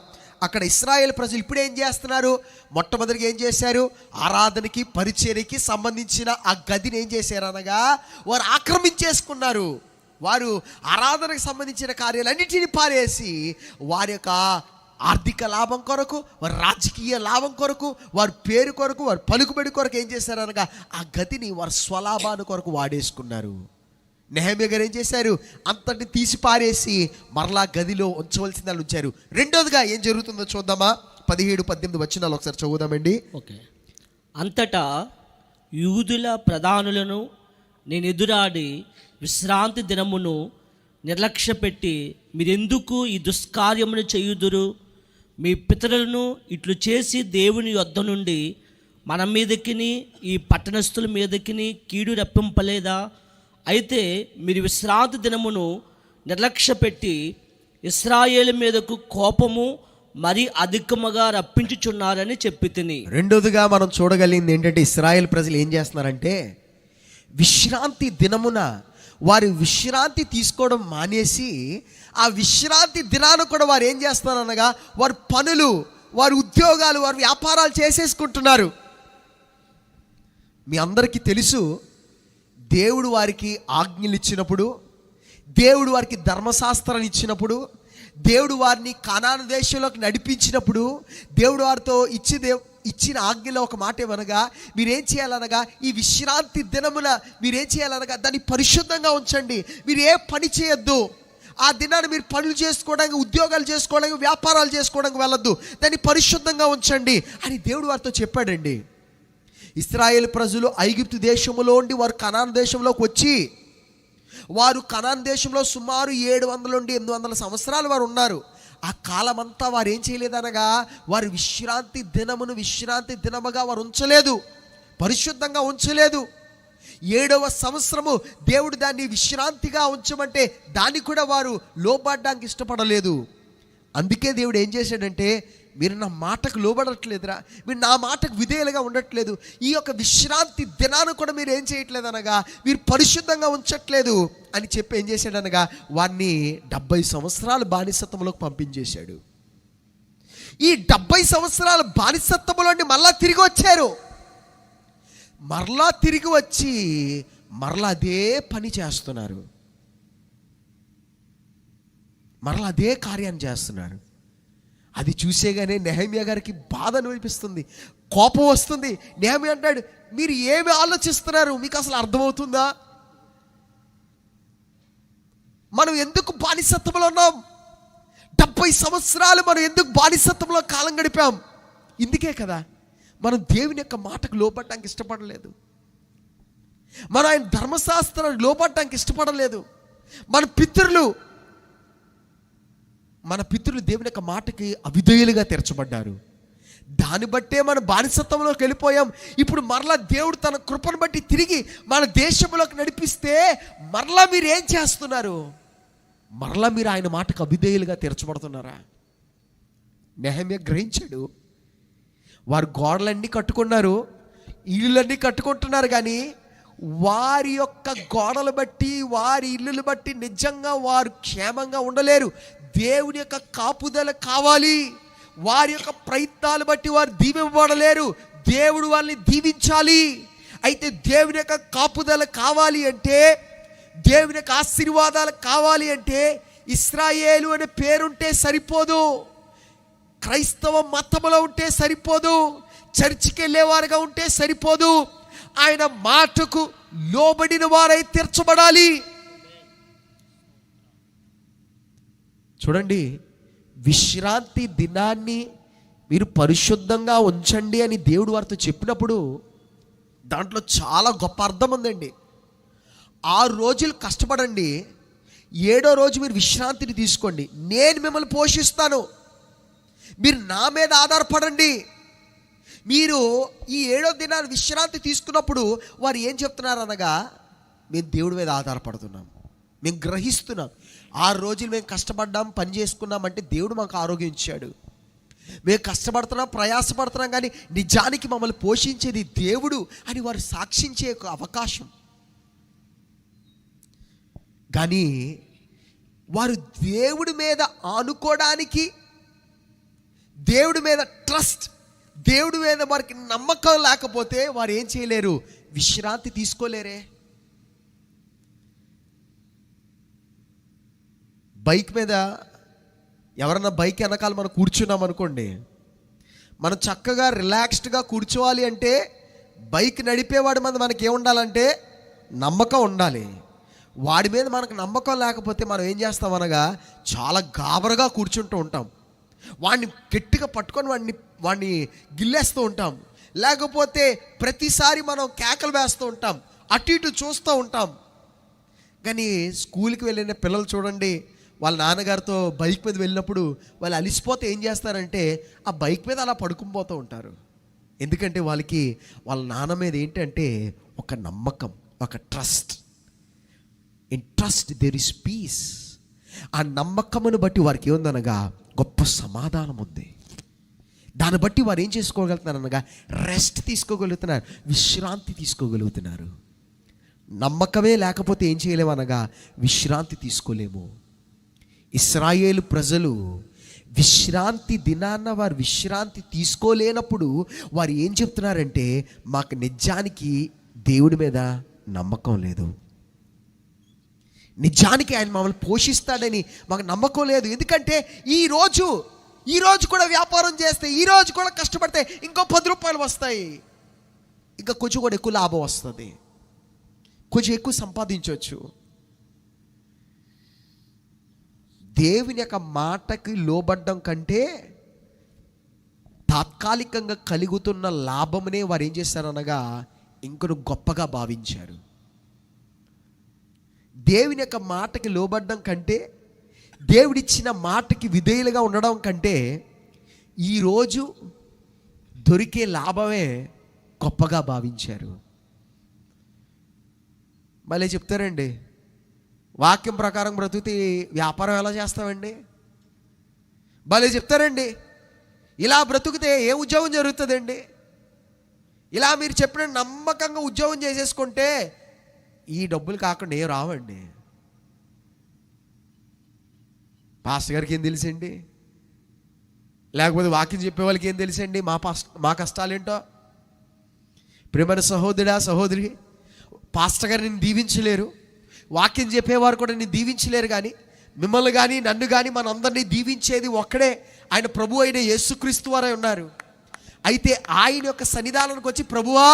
అక్కడ ఇశ్రాయేల్ ప్రజలు ఇప్పుడు ఏం చేస్తున్నారు? మొట్టమొదటిగా ఏం చేశారు? ఆరాధనకి పరిచర్యకి సంబంధించిన ఆ గదిని ఏం చేశారు అనగా వారు ఆక్రమించేసుకున్నారు. వారు ఆరాధనకు సంబంధించిన కార్యాలన్నిటిని పారేసి వారి యొక్క ఆర్థిక లాభం కొరకు, వారి రాజకీయ లాభం కొరకు, వారి పేరు కొరకు, వారి పలుకుబడి కొరకు ఏం చేశారు అనగా ఆ గదిని వారి స్వలాభాన్ని కొరకు వాడేసుకున్నారు. నెహెమ్యా గారు ఏం చేశారు? అంతటిని తీసి పారేసి మరలా గదిలో ఉంచవలసిన వాళ్ళు ఉంచారు. రెండోదిగా ఏం జరుగుతుందో చూద్దామా? 17-18 వచనాలు ఒకసారి చదువుదామండి. ఓకే. అంతటా యూదుల ప్రధానులను నేను ఎదురాడి విశ్రాంతి దినమును నిర్లక్ష్య పెట్టి మీరెందుకు ఈ దుష్కార్యమును చేయుదురు? మీ పితరులను ఇట్లు చేసి దేవుని యొద్ద నుండి మన మీదకిని ఈ పట్టణస్థుల మీదకిని కీడు రప్పింపలేదా? అయితే మీరు విశ్రాంతి దినమును నిర్లక్ష్య పెట్టి ఇశ్రాయేలు మీదకు కోపము మరి అధికముగా రప్పించుచున్నారని చెప్పి తిని. రెండోదిగా మనం చూడగలిగింది ఏంటంటే, ఇశ్రాయేల్ ప్రజలు ఏం చేస్తున్నారంటే విశ్రాంతి దినమున వారు విశ్రాంతి తీసుకోవడం మానేసి ఆ విశ్రాంతి దినాన్ని కూడా వారు ఏం చేస్తున్నారు అనగా వారి పనులు, వారి ఉద్యోగాలు, వారి వ్యాపారాలు చేసేసుకుంటున్నారు. మీ అందరికీ తెలుసు, దేవుడు వారికి ఆజ్ఞలు ఇచ్చినప్పుడు, దేవుడు వారికి ధర్మశాస్త్రాన్ని ఇచ్చినప్పుడు, దేవుడు వారిని కానాను దేశంలోకి నడిపించినప్పుడు దేవుడు వారితో ఇచ్చిన ఆజ్ఞలో ఒక మాట ఏమనగా మీరేం చేయాలనగా ఈ విశ్రాంతి దినమున మీరేం చేయాలనగా దాన్ని పరిశుద్ధంగా ఉంచండి. మీరు ఏ పని చేయొద్దు. ఆ దినాన్ని మీరు పనులు చేసుకోవడానికి, ఉద్యోగాలు చేసుకోవడానికి, వ్యాపారాలు చేసుకోవడానికి వెళ్ళొద్దు. దాన్ని పరిశుద్ధంగా ఉంచండి అని దేవుడు వారితో చెప్పాడండి. ఇశ్రాయేలు ప్రజలు ఐగుప్తు దేశంలో ఉండి వారు కనాను దేశంలోకి వచ్చి వారు కనాను దేశంలో సుమారు 700 నుండి 800 సంవత్సరాలు వారు ఉన్నారు. ఆ కాలమంతా వారు ఏం చేయలేదనగా వారు విశ్రాంతి దినముగా వారు ఉంచలేదు, పరిశుద్ధంగా ఉంచలేదు. 7వ సంవత్సరము దేవుడు దాన్ని విశ్రాంతిగా ఉంచమంటే దాన్ని కూడా వారు లోబడడానికి ఇష్టపడలేదు. అందుకే దేవుడు ఏం చేశాడంటే, మీరు నా మాటకు లోబడట్లేదురా, మీరు నా మాటకు విధేయులుగా ఉండట్లేదు, ఈ యొక్క విశ్రాంతి దినాన్ని కూడా మీరు ఏం చేయట్లేదు అనగా మీరు పరిశుద్ధంగా ఉంచట్లేదు అని చెప్పి ఏం చేశాడనగా వారిని 70 సంవత్సరాల బానిసత్వంలోకి పంపించేశాడు. ఈ 70 సంవత్సరాల బానిసత్వంలోని మరలా తిరిగి వచ్చారు. మరలా తిరిగి వచ్చి మరలా అదే పని చేస్తున్నారు, మరలా అదే కార్యాన్ని చేస్తున్నారు. అది చూసేగానే నెహెమ్యా గారికి బాధ అనిపిస్తుంది, కోపం వస్తుంది. నెహెమ్యా అంటాడు, మీరు ఏమి ఆలోచిస్తున్నారు? మీకు అసలు అర్థమవుతుందా? మనం ఎందుకు బానిసత్వంలో ఉన్నాం? 70 సంవత్సరాలు మనం ఎందుకు బానిసత్వంలో కాలం గడిపాం? ఇందుకే కదా మనం దేవుని యొక్క మాటకు లోపడటానికి ఇష్టపడలేదు, మనం ఆయన ధర్మశాస్త్రానికి లోపడటానికి ఇష్టపడలేదు. మన పితరులు దేవుని యొక్క మాటకి అవిధేయులుగా తెరచబడ్డారు. దాన్ని బట్టే మనం బానిసత్వంలోకి వెళ్ళిపోయాం. ఇప్పుడు మరలా దేవుడు తన కృపను బట్టి తిరిగి మన దేశంలోకి నడిపిస్తే మరలా మీరు ఏం చేస్తున్నారు? మరలా మీరు ఆయన మాటకు అవిధేయులుగా తెరచబడుతున్నారా? నెహెమ్యా గ్రహించాడు. వారు గోడలన్నీ కట్టుకున్నారు, ఇళ్ళన్నీ కట్టుకుంటున్నారు, కానీ వారి యొక్క గోడలు బట్టి, వారి ఇల్లులు బట్టి నిజంగా వారు క్షేమంగా ఉండలేరు. దేవుని యొక్క కాపుదల కావాలి. వారి యొక్క ప్రయత్నాలు బట్టి వారు దీవింపబడలేరు. దేవుడు వాళ్ళని దీవించాలి. అయితే దేవుని యొక్క కాపుదల కావాలి అంటే, దేవుని యొక్క ఆశీర్వాదాలు కావాలి అంటే ఇశ్రాయేలు అనే పేరుంటే సరిపోదు, క్రైస్తవ మతములో ఉంటే సరిపోదు, చర్చికి వెళ్ళేవారుగా ఉంటే సరిపోదు. ఆయన మాటకు లోబడిన వారై తీర్చబడాలి. చూడండి, విశ్రాంతి దినాన్ని మీరు పరిశుద్ధంగా ఉంచండి అని దేవుడు వారితో చెప్పినప్పుడు దాంట్లో చాలా గొప్ప అర్థం ఉందండి. 6 రోజులు కష్టపడండి, 7వ రోజు మీరు విశ్రాంతిని తీసుకోండి, నేను మిమ్మల్ని పోషిస్తాను, మీరు నా మీద ఆధారపడండి. మీరు ఈ 7వ దినాన్ని విశ్రాంతి తీసుకున్నప్పుడు వారు ఏం చెప్తున్నారు అనగా, మేము దేవుడి మీద ఆధారపడుతున్నాం, మేము గ్రహిస్తున్నాం. 6 రోజులు మేము కష్టపడ్డాం, పని చేసుకున్నామంటే దేవుడు మాకు ఆరోగ్యం ఇచ్చాడు. మేము కష్టపడుతున్నాం, ప్రయాసపడుతున్నాం, కానీ నిజానికి మమ్మల్ని పోషించేది దేవుడు అని వారు సాక్షించే ఒక అవకాశం. కానీ వారు దేవుడి మీద ఆనుకోవడానికి, దేవుడి మీద ట్రస్ట్, దేవుడి మీద వారికి నమ్మకం లేకపోతే వారు ఏం చేయలేరు, విశ్రాంతి తీసుకోలేరే. బైక్ మీద ఎవరన్నా బైక్ వెనకాల మనం కూర్చున్నాం అనుకోండి, మనం చక్కగా రిలాక్స్డ్గా కూర్చోవాలి అంటే బైక్ నడిపేవాడి మీద మనకి ఏముండాలంటే నమ్మకం ఉండాలి. వాడి మీద మనకు నమ్మకం లేకపోతే మనం ఏం చేస్తాం అనగా చాలా గాబరగా కూర్చుంటూ ఉంటాం, వాడిని గట్టిగా పట్టుకొని వాడిని గిల్లేస్తూ ఉంటాం, లేకపోతే ప్రతిసారి మనం కేకలు వేస్తూ ఉంటాం, అటు ఇటు చూస్తూ ఉంటాం. కానీ స్కూల్కి వెళ్ళిన పిల్లలు చూడండి, వాళ్ళ నాన్నగారితో బైక్ మీద వెళ్ళినప్పుడు వాళ్ళు అలిసిపోతే ఏం చేస్తారంటే ఆ బైక్ మీద అలా పడుకుని పోతూ ఉంటారు. ఎందుకంటే వాళ్ళకి వాళ్ళ నాన్న మీద ఏంటంటే ఒక నమ్మకం, ఒక trust. In trust there is piece. ఆ నమ్మకమును బట్టి వారికి ఏముందనగా గొప్ప సమాధానం ఉంది. దాన్ని బట్టి వారు ఏం చేసుకోగలుగుతున్నారు అనగా రెస్ట్ తీసుకోగలుగుతున్నారు, విశ్రాంతి తీసుకోగలుగుతున్నారు. నమ్మకమే లేకపోతే ఏం చేయలేము అనగా విశ్రాంతి తీసుకోలేము. ఇశ్రాయేలు ప్రజలు విశ్రాంతి దినాన్న వారు విశ్రాంతి తీసుకోలేనప్పుడు వారు ఏం చెప్తున్నారంటే, మాకు నిజానికి దేవుడి మీద నమ్మకం లేదు, నిజానికి ఆయన మమ్మల్ని పోషిస్తాడని మాకు నమ్మకం లేదు. ఎందుకంటే ఈరోజు కూడా వ్యాపారం చేస్తే, ఈరోజు కూడా కష్టపడితే ఇంకో 10 రూపాయలు వస్తాయి, ఇంకా కొంచెం కూడా ఎక్కువ లాభం వస్తుంది, కొంచెం ఎక్కువ సంపాదించవచ్చు. దేవుని యొక్క మాటకి లోబడ్డం కంటే తాత్కాలికంగా కలుగుతున్న లాభమునే వారు ఏం చేశారనగా ఇంకొక గొప్పగా భావించారు. దేవుని యొక్క మాటకి లోబడ్డం కంటే, దేవుడిచ్చిన మాటకి విధేయులుగా ఉండడం కంటే ఈరోజు దొరికే లాభమే గొప్పగా భావించారు. మళ్ళీ చెప్తారండి, వాక్యం ప్రకారం బ్రతుకుతే వ్యాపారం ఎలా చేస్తామండి? భలే చెప్తారండి, ఇలా బ్రతుకుతే ఏ ఉద్యోగం జరుగుతుందండి? ఇలా మీరు చెప్పిన నమ్మకంగా ఉద్యోగం చేసేసుకుంటే ఈ డబ్బులు కాకుండా ఏం రావండి. పాస్టర్ గారికి ఏం తెలుసండి? లేకపోతే వాక్యం చెప్పే వాళ్ళకి ఏం తెలుసండి మా కష్టాలేంటో? ప్రియమైన సహోదరుడా, సహోదరి, పాస్టర్ గారు నిన్ను దీవించలేరు, వాక్యం చెప్పేవారు కూడా నిన్ను దీవించలేరు. కానీ మిమ్మల్ని కానీ నన్ను కానీ మనందరినీ దీవించేది ఒక్కడే, ఆయన ప్రభు అయిన యేసుక్రీస్తు వారే ఉన్నారు. అయితే ఆయన యొక్క సన్నిధానానికి వచ్చి ప్రభువా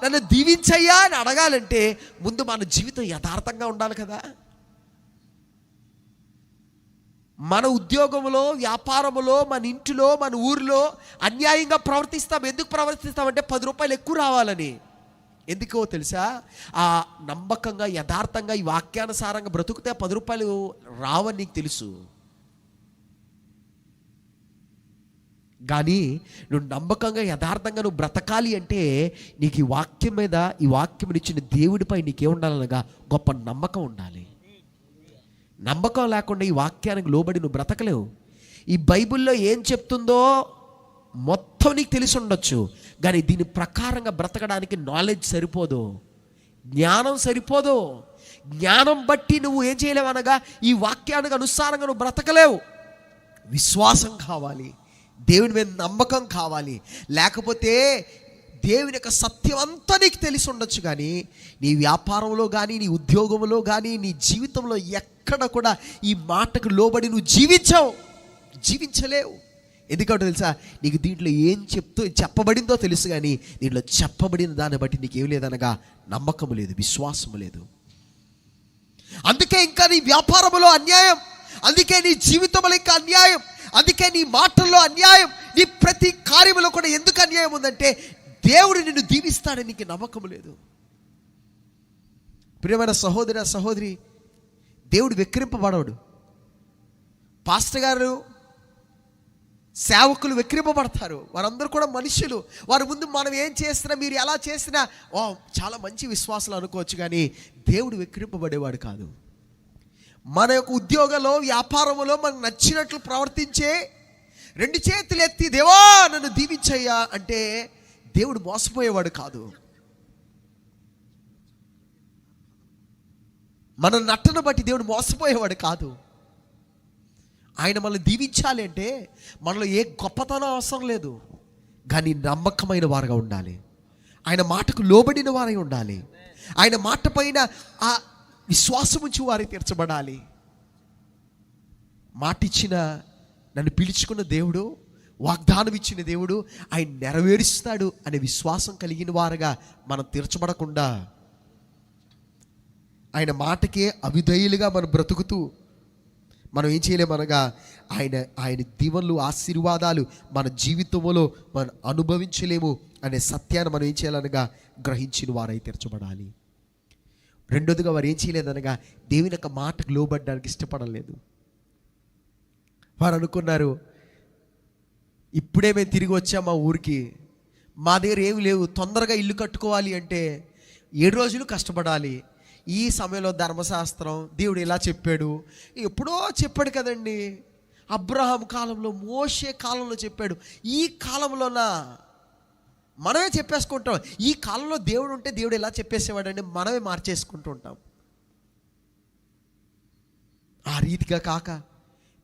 నన్ను దీవించయ్యా అని అడగాలంటే ముందు మన జీవితం యథార్థంగా ఉండాలి కదా. మన ఉద్యోగంలో, వ్యాపారంలో, మన ఇంటిలో, మన ఊరిలో అన్యాయంగా ప్రవర్తిస్తాం. ఎందుకు ప్రవర్తిస్తామంటే 10 రూపాయలు ఎక్కువ రావాలని. ఎందుకో తెలుసా? ఆ నమ్మకంగా యథార్థంగా ఈ వాక్యానుసారంగా బ్రతుకుతే 10 రూపాయలు రావని నీకు తెలుసు. కానీ నువ్వు నమ్మకంగా యథార్థంగా నువ్వు బ్రతకాలి అంటే నీకు ఈ వాక్యం మీద, ఈ వాక్యం ఇచ్చిన దేవుడిపై నీకేముండాలనగా గొప్ప నమ్మకం ఉండాలి. నమ్మకం లేకుండా ఈ వాక్యానికి లోబడి నువ్వు బ్రతకలేవు. ఈ బైబిల్లో ఏం చెప్తుందో మొత్తం నీకు తెలిసి ఉండొచ్చు, కానీ దీని ప్రకారంగా బ్రతకడానికి నాలెడ్జ్ సరిపోదు, జ్ఞానం సరిపోదు. జ్ఞానం బట్టి నువ్వు ఏం చేయలేవు అనగా ఈ వాక్యానికి అనుసారంగా నువ్వు బ్రతకలేవు. విశ్వాసం కావాలి, దేవుని మీద నమ్మకం కావాలి. లేకపోతే దేవుని యొక్క సత్యం అంతా నీకు తెలిసి ఉండొచ్చు, కానీ నీ వ్యాపారంలో కానీ, నీ ఉద్యోగంలో కానీ, నీ జీవితంలో ఎక్కడ కూడా ఈ మాటకు లోబడి నువ్వు జీవించలేవు. ఎందుకంటే తెలుసా, నీకు దీంట్లో ఏం చెప్పబడిందో తెలుసు, కానీ దీంట్లో చెప్పబడిన దాన్ని బట్టి నీకేం లేదనగా నమ్మకము లేదు, విశ్వాసము లేదు. అందుకే ఇంకా నీ వ్యాపారంలో అన్యాయం, అందుకే నీ జీవితంలో ఇంకా అన్యాయం, అందుకే నీ మాటల్లో అన్యాయం, నీ ప్రతి కార్యంలో కూడా ఎందుకు అన్యాయం ఉందంటే దేవుడు నిన్ను దీవిస్తాడని నీకు నమ్మకం లేదు. ప్రియమైన సహోదర సహోదరి, దేవుడు వెక్కిరింపబడవాడు. పాస్టర్ గారు, సేవకులు వెక్కిరింపబడతారు. వారందరూ కూడా మనుషులు. వారి ముందు మనం ఏం చేసినా, మీరు ఎలా చేసినా చాలా మంచి విశ్వాసాలు అనుకోవచ్చు, కానీ దేవుడు వెక్కిరింపబడేవాడు కాదు. మన యొక్క ఉద్యోగంలో, వ్యాపారంలో మనకు నచ్చినట్లు ప్రవర్తించే 2 చేతులు ఎత్తి దేవా నన్ను దీవించయ్యా అంటే దేవుడు మోసపోయేవాడు కాదు. మన నట్టను బట్టి దేవుడు మోసపోయేవాడు కాదు. ఆయన మనల్ని దీవించాలి అంటే మనలో ఏ గొప్పతనం అవసరం లేదు, కానీ నమ్మకమైన వారుగా ఉండాలి. ఆయన మాటకు లోబడిన వారై ఉండాలి. ఆయన మాట పైన ఆ విశ్వాసం ఉంచి వారికి తీర్చబడాలి. మాట ఇచ్చిన, నన్ను పిలుచుకున్న దేవుడు, వాగ్దానం ఇచ్చిన దేవుడు ఆయన నెరవేరుస్తాడు అనే విశ్వాసం కలిగిన వారుగా మనం తీర్చబడకుండా ఆయన మాటకే అవిధేయులుగా మనం బ్రతుకుతూ మనం ఏం చేయలేమనగా ఆయన దీవెనలు, ఆశీర్వాదాలు మన జీవితంలో మనం అనుభవించలేము అనే సత్యాన్ని మనం ఏం చేయాలనగా గ్రహించిన వారై తీర్చబడాలి. రెండోదిగా వారు ఏం చేయలేదనగా దేవుని యొక్క మాటకు లోబడడానికి ఇష్టపడలేదు. వారు అనుకున్నారు, ఇప్పుడే మేము తిరిగి వచ్చాం మా ఊరికి, మా దగ్గర ఏమి లేవు, తొందరగా ఇల్లు కట్టుకోవాలి అంటే 7 రోజులు కష్టపడాలి. ఈ సమయంలో ధర్మశాస్త్రం దేవుడు ఇలా చెప్పాడు, ఎప్పుడో చెప్పాడు కదండి, అబ్రహాం కాలంలో, మోషే కాలంలో చెప్పాడు. ఈ కాలంలోనా మనమే చెప్పేసుకుంటాం. ఈ కాలంలో దేవుడు ఉంటే దేవుడు ఎలా చెప్పేసేవాడండి, మనమే మార్చేసుకుంటూ ఉంటాం. ఆ రీతిగా కాక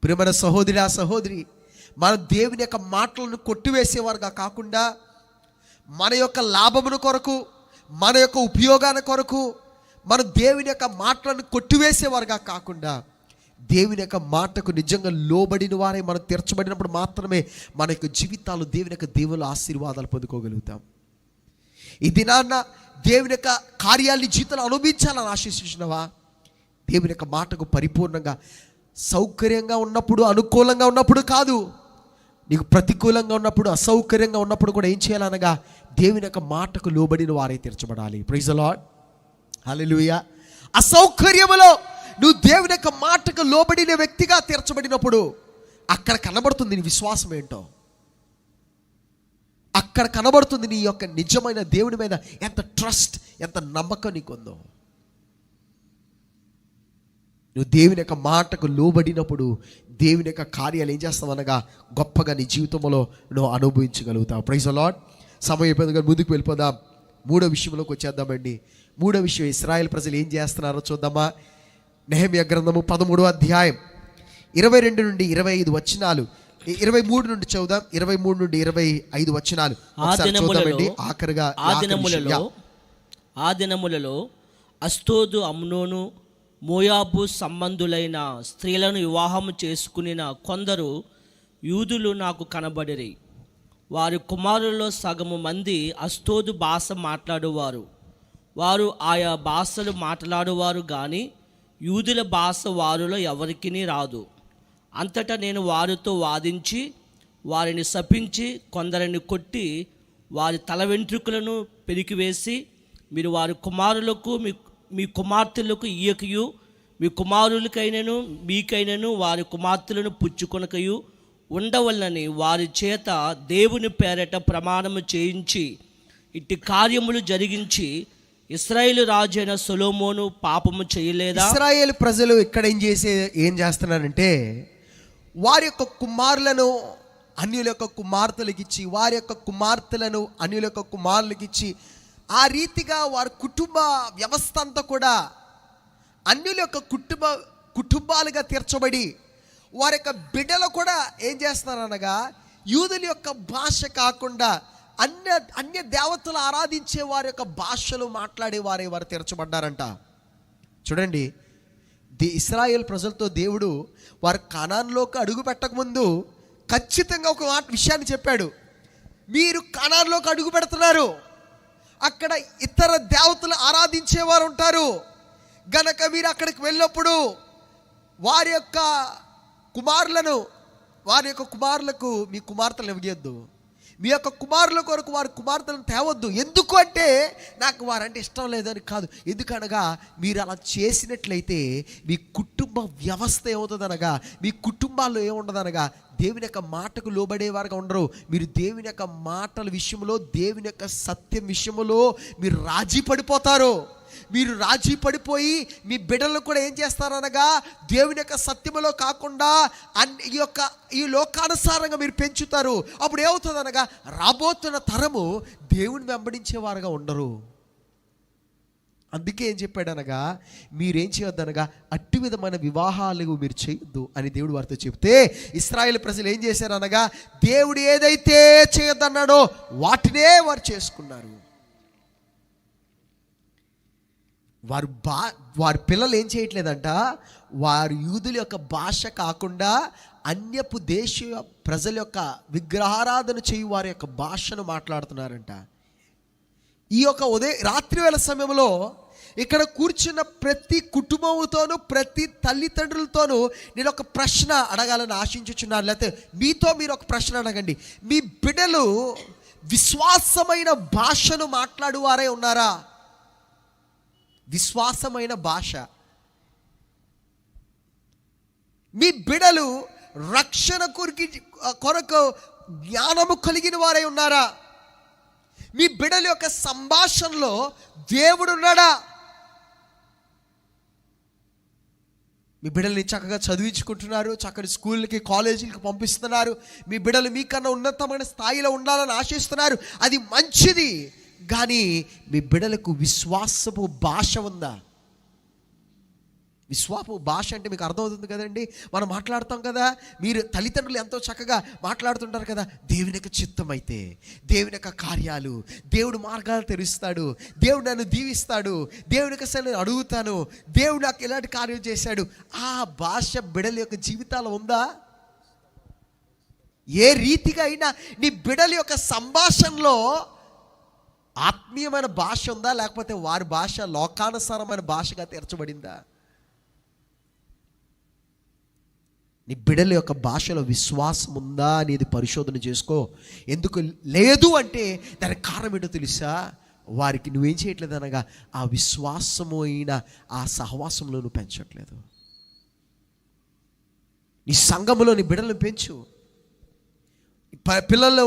ప్రియమైన సహోదరి, ఆ సహోదరి, మన దేవుని యొక్క మాటలను కొట్టివేసేవారుగా కాకుండా, మన యొక్క లాభమును కొరకు, మన యొక్క ఉపయోగాల కొరకు మన దేవుని యొక్క మాటలను కొట్టివేసేవారుగా కాకుండా, దేవుని యొక్క మాటకు నిజంగా లోబడిన వారే మనం తీర్చబడినప్పుడు మాత్రమే మన యొక్క జీవితాలు దేవుని యొక్క దేవుల ఆశీర్వాదాలు పొందుకోగలుగుతాం. ఈ దినాన్న దేవుని యొక్క కార్యాలని జీవితాలు అనుభవించాలని ఆశిస్తున్నావా? దేవుని యొక్క మాటకు పరిపూర్ణంగా సౌకర్యంగా ఉన్నప్పుడు, అనుకూలంగా ఉన్నప్పుడు కాదు, నీకు ప్రతికూలంగా ఉన్నప్పుడు, అసౌకర్యంగా ఉన్నప్పుడు కూడా ఏం చేయాలనగా దేవుని యొక్క మాటకు లోబడిన వారే తీర్చబడాలి. ప్రైజ్ ది లార్డ్, హల్లెలూయా. అసౌకర్యములో నువ్వు దేవుని యొక్క మాటకు లోబడిన వ్యక్తిగా తీర్చబడినప్పుడు అక్కడ కనబడుతుంది నీ విశ్వాసం ఏంటో. అక్కడ కనబడుతుంది నీ యొక్క నిజమైన దేవుని మీద ఎంత ట్రస్ట్, ఎంత నమ్మకం నీకు ఉందో. నువ్వు దేవుని యొక్క మాటకు లోబడినప్పుడు దేవుని యొక్క కార్యాలు ఏం చేస్తావు అనగా గొప్పగా నీ జీవితంలో నువ్వు అనుభవించగలుగుతావు. Praise the lord. సమయం అయిపోయింది, ముందుకు వెళ్ళిపోదాం. 3వ విషయంలోకి వచ్చేద్దామండి. 3వ విషయం, ఇశ్రాయేల్ ప్రజలు ఏం చేస్తున్నారో చూద్దామా. నెహెమ్యా గ్రంథము 13వ అధ్యాయం 22 నుండి 25 వచనాలు, 23 నుండి చదువుదాం. 23 నుండి 25 వచనాలు చూద్దామండి. ఆఖరిగా ఆ దినములలో అస్తోదు, అమ్నోను, మోయాబు సంబంధులైన స్త్రీలను వివాహము చేసుకునిన కొందరు యూదులు నాకు కనబడిరి. వారి కుమారులలో సగము మంది అస్తోదు భాష మాట్లాడువారు. వారు ఆయా భాషలు మాట్లాడువారు, కానీ యూదుల భాష వారిలో ఎవరికిని రాదు. అంతటా నేను వారితో వాదించి వారిని శపించి కొందరిని కొట్టి వారి తల వెంట్రుకలను పెరికివేసి, మీరు వారి కుమారులకు మీ కుమార్తెలకు ఇయ్యకయు, మీ కుమారులకైనను మీకైనను వారి కుమార్తెలను పుచ్చుకొనకయు ఉండవలనని వారి చేత దేవుని పేరట ప్రమాణము చేయించి ఇట్టి కార్యములు జరిగించి ఇశ్రాయేలు రాజు అయిన సొలొమోను పాపము చేయలేదా? ఇశ్రాయేలు ప్రజలు ఇక్కడ ఏం చేస్తున్నారంటే వారి యొక్క కుమారులను అన్యుల యొక్క కుమార్తెలకు ఇచ్చి, వారి యొక్క కుమార్తెలను అన్యుల యొక్క కుమారులకు ఇచ్చి, ఆ రీతిగా వారి కుటుంబ వ్యవస్థ అంతా కూడా అన్యుల యొక్క కుటుంబాలుగా తీర్చబడి, వారి యొక్క బిడ్డలు కూడా ఏం చేస్తున్నారనగా యూదుల యొక్క భాష కాకుండా అన్య దేవతలు ఆరాధించే వారి యొక్క భాషలు మాట్లాడే వారు తీర్చబడ్డారంట. చూడండి, ఇశ్రాయేల్ ప్రజలతో దేవుడు వారు కానాన్లోకి అడుగు పెట్టకముందు ఖచ్చితంగా ఒక విషయాన్ని చెప్పాడు. మీరు కనాన్లోకి అడుగు పెడుతున్నారు, అక్కడ ఇతర దేవతలు ఆరాధించేవారు ఉంటారు గనక మీరు అక్కడికి వెళ్ళినప్పుడు వారి యొక్క కుమారులకు మీ కుమార్తెలు ఇవ్వద్దు, మీ యొక్క కుమారుల కొరకు వారి కుమార్తెలను తేవద్దు. ఎందుకు అంటే నాకు వారంటే ఇష్టం లేదని కాదు, ఎందుకనగా మీరు అలా చేసినట్లయితే మీ కుటుంబ వ్యవస్థ ఏమవుతుందనగా, మీ కుటుంబాల్లో ఏముండదనగా దేవుని యొక్క మాటకు లోబడేవారుగా ఉండరు. మీరు దేవుని యొక్క మాటల విషయంలో, దేవుని యొక్క సత్యం విషయంలో మీరు రాజీ పడిపోతారు. మీరు రాజీ పడిపోయి మీ బిడ్డలను కూడా ఏం చేస్తారనగా దేవుని యొక్క సత్యములో కాకుండా ఈ లోకానుసారంగా మీరు పెంచుతారు. అప్పుడు ఏమవుతుంది అనగా రాబోతున్న తరము దేవుని వెంబడించేవారుగా ఉండరు. అందుకే ఏం చెప్పాడనగా మీరేం చేయొద్దనగా అట్టి విధమైన వివాహాలు మీరు చేయొద్దు అని దేవుడు వారితో చెప్తే, ఇశ్రాయేలు ప్రజలు ఏం చేశారనగా దేవుడు ఏదైతే చేయొద్దన్నాడో వాటినే వారు చేసుకున్నారు. వారి పిల్లలు ఏం చేయట్లేదంట, వారు యూదుల యొక్క భాష కాకుండా అన్యపు దేశ ప్రజల యొక్క విగ్రహారాధన చేయు వారి యొక్క భాషను మాట్లాడుతున్నారంట. ఈ యొక్క రాత్రి వేళ సమయంలో ఇక్కడ కూర్చున్న ప్రతి కుటుంబంతోనూ, ప్రతి తల్లిదండ్రులతోనూ నేను ఒక ప్రశ్న అడగాలని ఆశించుచున్నాను. లేకపోతే మీతో మీరు ఒక ప్రశ్న అడగండి. మీ బిడ్డలు విశ్వాసమైన భాషను మాట్లాడువారే ఉన్నారా? విశ్వాసమైన భాష. మీ బిడ్డలు రక్షణ కొరకు జ్ఞానము కలిగిన వారై ఉన్నారా? మీ బిడ్డల యొక్క సంభాషణలో దేవుడు ఉన్నాడా? మీ బిడ్డల్ని చక్కగా చదివించుకుంటున్నారు, చక్కటి స్కూళ్ళకి కాలేజీలకి పంపిస్తున్నారు, మీ బిడ్డలు మీకన్నా ఉన్నతమైన స్థాయిలో ఉండాలని ఆశిస్తున్నారు, అది మంచిది. కానీ మీ బిడ్డలకు విశ్వాసపు భాష ఉందా? విశ్వాసపు భాష అంటే మీకు అర్థమవుతుంది కదండి. మనం మాట్లాడతాం కదా, మీరు తల్లిదండ్రులు ఎంతో చక్కగా మాట్లాడుతుంటారు కదా, దేవుని యొక్క చిత్తం అయితే, దేవుని యొక్క కార్యాలు, దేవుడు మార్గాలు తెరుస్తాడు, దేవుడు నన్ను దీవిస్తాడు, దేవుని యొక్క నేను అడుగుతాను, దేవుడు నాకు ఎలాంటి కార్యం చేశాడు. ఆ భాష బిడ్డల యొక్క జీవితాలు ఉందా? ఏ రీతిగా అయినా నీ బిడ్డల యొక్క సంభాషణలో ఆత్మీయమైన భాష ఉందా, లేకపోతే వారి భాష లోకానుసారమైన భాషగా తీర్చబడిందా? నీ బిడ్డల యొక్క భాషలో విశ్వాసం ఉందా అనేది పరిశోధన చేసుకో. ఎందుకు లేదు అంటే దానికి కారణం ఏంటో తెలుసా? వారికి నువ్వేం చేయట్లేదు అనగా ఆ విశ్వాసము అయిన ఆ సహవాసంలో నువ్వు పెంచట్లేదు. నీ సంఘములో నీ బిడ్డలను పెంచు. పిల్లలు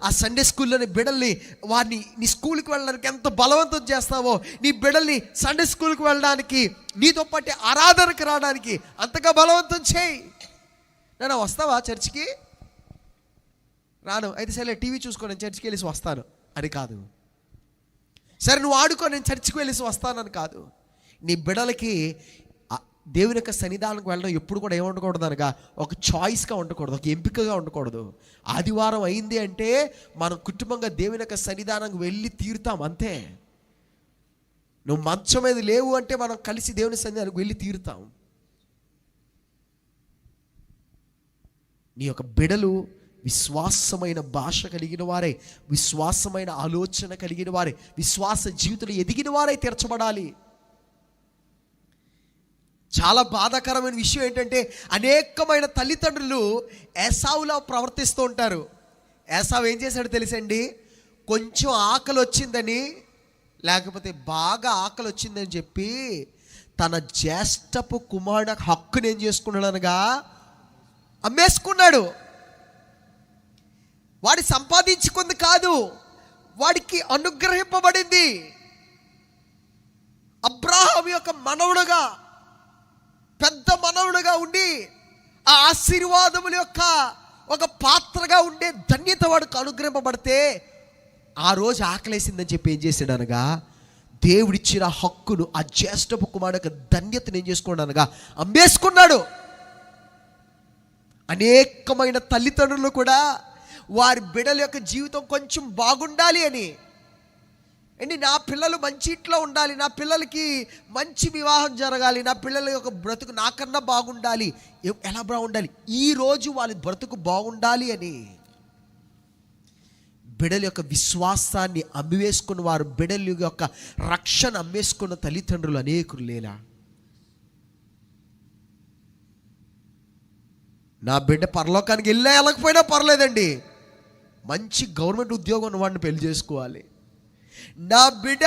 ఆ సండే స్కూల్లోని బిడ్డల్ని వారిని నీ స్కూల్కి వెళ్ళడానికి ఎంత బలవంతం చేస్తావో, నీ బిడ్డల్ని సండే స్కూల్కి వెళ్ళడానికి, నీతో పాటు ఆరాధనకు రావడానికి అంతగా బలవంతం చేయి. నేను వస్తావా చర్చికి? రాను. అయితే సరే టీవీ చూసుకో, నేను చర్చికి వెళ్ళేసి వస్తాను అని కాదు. సరే నువ్వు ఆడుకో, నేను చర్చికి వెళ్ళేసి వస్తానని కాదు. నీ బిడ్డలకి దేవుని యొక్క సన్నిధానానికి వెళ్ళడం ఎప్పుడు కూడా ఏముండకూడదు అనగా ఒక చాయిస్గా ఉండకూడదు, ఒక ఎంపికగా ఉండకూడదు. ఆదివారం అయింది అంటే మనం కుటుంబంగా దేవుని యొక్క సన్నిధానానికి వెళ్ళి తీరుతాం అంతే. నువ్వు మంచం మీద లేవు అంటే మనం కలిసి దేవుని సన్నిధానానికి వెళ్ళి తీరుతాం. నీ యొక్క బిడలు విశ్వాసమైన భాష కలిగిన వారే, విశ్వాసమైన ఆలోచన కలిగిన వారే, విశ్వాస జీవితంలో ఎదిగిన వారే తీర్చబడాలి. చాలా బాధాకరమైన విషయం ఏంటంటే అనేకమైన తల్లిదండ్రులు ఏసావులా ప్రవర్తిస్తూ ఉంటారు. ఏసావు ఏం చేశాడో తెలుసండి? కొంచెం ఆకలి వచ్చిందని, లేకపోతే బాగా ఆకలి వచ్చిందని చెప్పి తన జ్యేష్ఠపు కుమారుడు హక్కుని ఏం చేసుకున్నాడు అనగా అమ్మేసుకున్నాడు. వాడి సంపాదించుకుంది కాదు, వాడికి అనుగ్రహింపబడింది. అబ్రాహాం యొక్క మనవుడుగా, పెద్ద మనవుడుగా ఉండి ఆ ఆశీర్వాదముల యొక్క ఒక పాత్రగా ఉండే ధన్యత వాడికి అనుగ్రహింపబడితే ఆ రోజు ఆకలేసిందని చెప్పి ఏం చేశాడు అనగా దేవుడిచ్చిన హక్కును, ఆ జ్యేష్ఠపు కుమారుడు యొక్క ధన్యతను ఏం చేసుకున్నాడు అనగా అమ్మేసుకున్నాడు. అనేకమైన తల్లిదండ్రులు కూడా వారి బిడ్డల యొక్క జీవితం కొంచెం బాగుండాలి అని ఏంటి, నా పిల్లలు మంచి ఇంట్లో ఉండాలి, నా పిల్లలకి మంచి వివాహం జరగాలి, నా పిల్లల యొక్క బ్రతుకు నాకన్నా బాగుండాలి. ఎలా బాగుండాలి? ఈరోజు వాళ్ళ బ్రతుకు బాగుండాలి అని బిడ్డల యొక్క విశ్వాసాన్ని అమ్మివేసుకున్న వారు, బిడ్డల యొక్క రక్షణ అమ్మేసుకున్న తల్లిదండ్రులు అనేకులు లేరా? నా బిడ్డ పరలోకానికి వెళ్ళకపోయినా పర్లేదండి, మంచి గవర్నమెంట్ ఉద్యోగం ఉన్నవాడిని పెళ్లి చేసుకోవాలి. నా బిడ్డ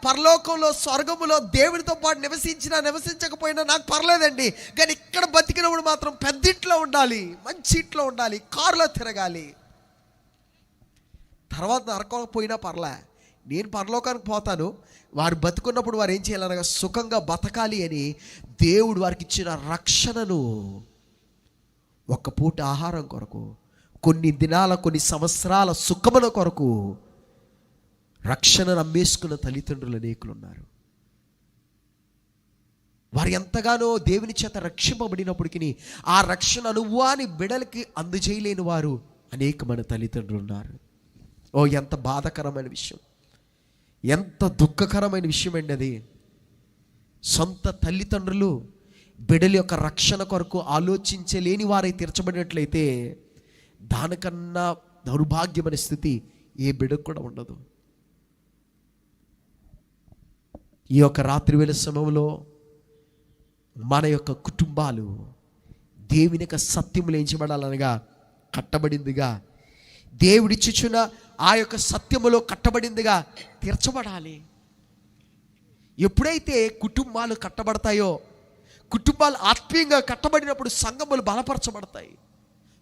పరలోకంలో స్వర్గములో దేవుడితో పాటు నివసించకపోయినా నాకు పర్లేదండి, కానీ ఇక్కడ బతికినప్పుడు మాత్రం పెద్దింట్లో ఉండాలి, మంచి ఇంట్లో ఉండాలి, కారులో తిరగాలి. తర్వాత నరకం పోయినా పర్లే, నేను పరలోకానికి పోతాను. వారు బతుకున్నప్పుడు వారు ఏం చేయాలనగా సుఖంగా బతకాలి అని దేవుడు వారికి ఇచ్చిన రక్షణను ఒక్క పూట ఆహారం కొరకు, కొన్ని దినాల, కొన్ని సంవత్సరాల సుఖముల కొరకు రక్షణను అమ్మేసుకున్న తల్లిదండ్రులు అనేకులు ఉన్నారు. వారు ఎంతగానో దేవుని చేత రక్షింపబడినప్పటికీ ఆ రక్షణ అనుభవాన్ని బిడలకి అందజేయలేని వారు అనేకమైన తల్లిదండ్రులు ఉన్నారు. ఓ, ఎంత బాధకరమైన విషయం, ఎంత దుఃఖకరమైన విషయం అండి అది. సొంత తల్లిదండ్రులు బిడల యొక్క రక్షణ కొరకు ఆలోచించలేని వారై తీర్చబడినట్లయితే దానికన్నా దౌర్భాగ్యమైన స్థితి ఏ బిడకు కూడా ఉండదు. ఈ యొక్క రాత్రివేళ సమయంలో మన యొక్క కుటుంబాలు దేవుని యొక్క సత్యములు ఎంచబడాలనగా కట్టబడిందిగా, దేవుడిచ్చుచున్న ఆ యొక్క సత్యములో కట్టబడిందిగా తీర్చబడాలి. ఎప్పుడైతే కుటుంబాలు కట్టబడతాయో, కుటుంబాలు ఆత్మీయంగా కట్టబడినప్పుడు సంఘములు బలపరచబడతాయి.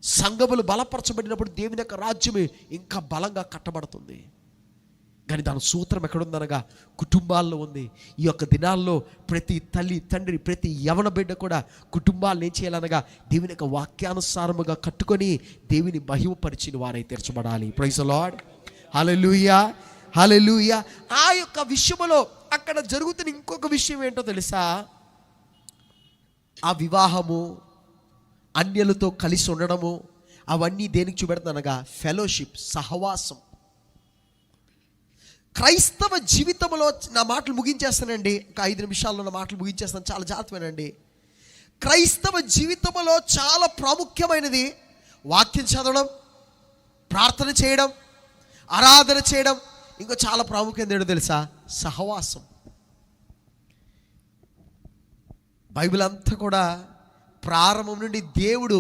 సంఘములు బలపరచబడినప్పుడు దేవుని యొక్క రాజ్యము ఇంకా బలంగా కట్టబడుతుంది. కానీ దాని సూత్రం ఎక్కడుందనగా కుటుంబాల్లో ఉంది. ఈ యొక్క దినాల్లో ప్రతి తల్లి తండ్రి, ప్రతి యవన బిడ్డ కూడా కుటుంబాలను ఏం చేయాలనగా దేవుని యొక్క వాక్యానుసారముగా కట్టుకొని దేవుని మహిమపరిచిన వారై తీర్చబడాలి. ప్రైజ్ ది లార్డ్, హల్లెలూయా, హల్లెలూయా. ఆ యొక్క విషయంలో అక్కడ జరుగుతున్న ఇంకొక విషయం ఏంటో తెలుసా? ఆ వివాహము, అన్యులతో కలిసి ఉండడము, అవన్నీ దేనికి చూపెడుతుందనగా ఫెలోషిప్, సహవాసం. క్రైస్తవ జీవితంలో, నా మాటలు ముగించేస్తానండి, ఒక 5 నిమిషాల్లో నా మాటలు ముగించేస్తాను, చాలా జాగ్రత్తమేనండి. క్రైస్తవ జీవితంలో చాలా ప్రాముఖ్యమైనది వాక్యం చదవడం, ప్రార్థన చేయడం, ఆరాధన చేయడం. ఇంకో చాలా ప్రాముఖ్యత ఏంటో తెలుసా? సహవాసం. బైబిల్ అంతా కూడా ప్రారంభం నుండి దేవుడు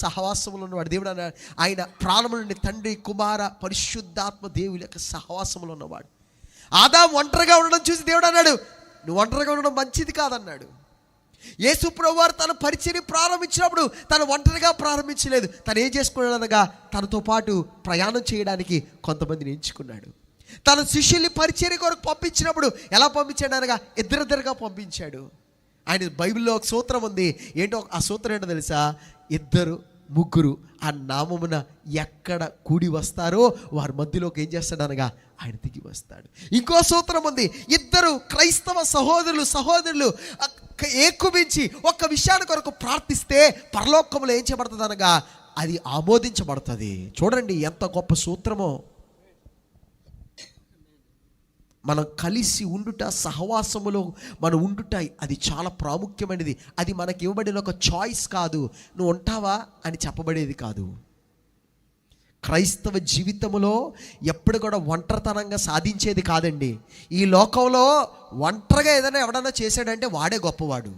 సహవాసంలో ఉన్నవాడు. దేవుడు అన్నాడు, ఆయన ప్రారంభం నుండి తండ్రి, కుమార, పరిశుద్ధాత్మ దేవుని యొక్క సహవాసంలో ఉన్నవాడు. ఆదాము ఒంటరిగా ఉండడం చూసి దేవుడు అన్నాడు, నువ్వు ఒంటరిగా ఉండడం మంచిది కాదన్నాడు. యేసు ప్రభువారు తన పరిచర్య ప్రారంభించినప్పుడు తను ఒంటరిగా ప్రారంభించలేదు. తను ఏం చేసుకున్నాడు అనగా తనతో పాటు ప్రయాణం చేయడానికి కొంతమందిని ఎంచుకున్నాడు. తన శిష్యుల్ని పరిచర్య కొరకు పంపించినప్పుడు ఎలా పంపించాడు అనగా ఇద్దరిద్దరుగా పంపించాడు. ఆయన బైబిల్లో ఒక సూత్రం ఉంది. ఏంటో ఆ సూత్రం ఏంటో తెలుసా? 2, 3 ఆ నామమున ఎక్కడ కూడి వస్తారో వారి మధ్యలోకి ఏం చేస్తాడనగా ఆయన దిగి వస్తాడు. ఇంకో సూత్రం ఉంది. 2 క్రైస్తవ సహోదరులు ఏకుమించి ఒక్క విషయాన్ని కొరకు ప్రార్థిస్తే పరలోకంలో ఏం చేయబడుతుంది అనగా అది ఆమోదించబడుతుంది. చూడండి ఎంత గొప్ప సూత్రమో. మనం కలిసి ఉండుట, సహవాసములో మనం ఉండుట, అది చాలా ప్రాముఖ్యమైనది. అది మనకి ఇవ్వబడిన ఒక చాయిస్ కాదు. నువ్వు ఉంటావా అని చెప్పబడేది కాదు. క్రైస్తవ జీవితంలో ఎప్పుడు కూడా ఒంటరితనంగా సాధించేది కాదండి. ఈ లోకంలో ఒంటరిగా ఏదైనా ఎవడన్నా చేశాడంటే వాడే గొప్పవాడు.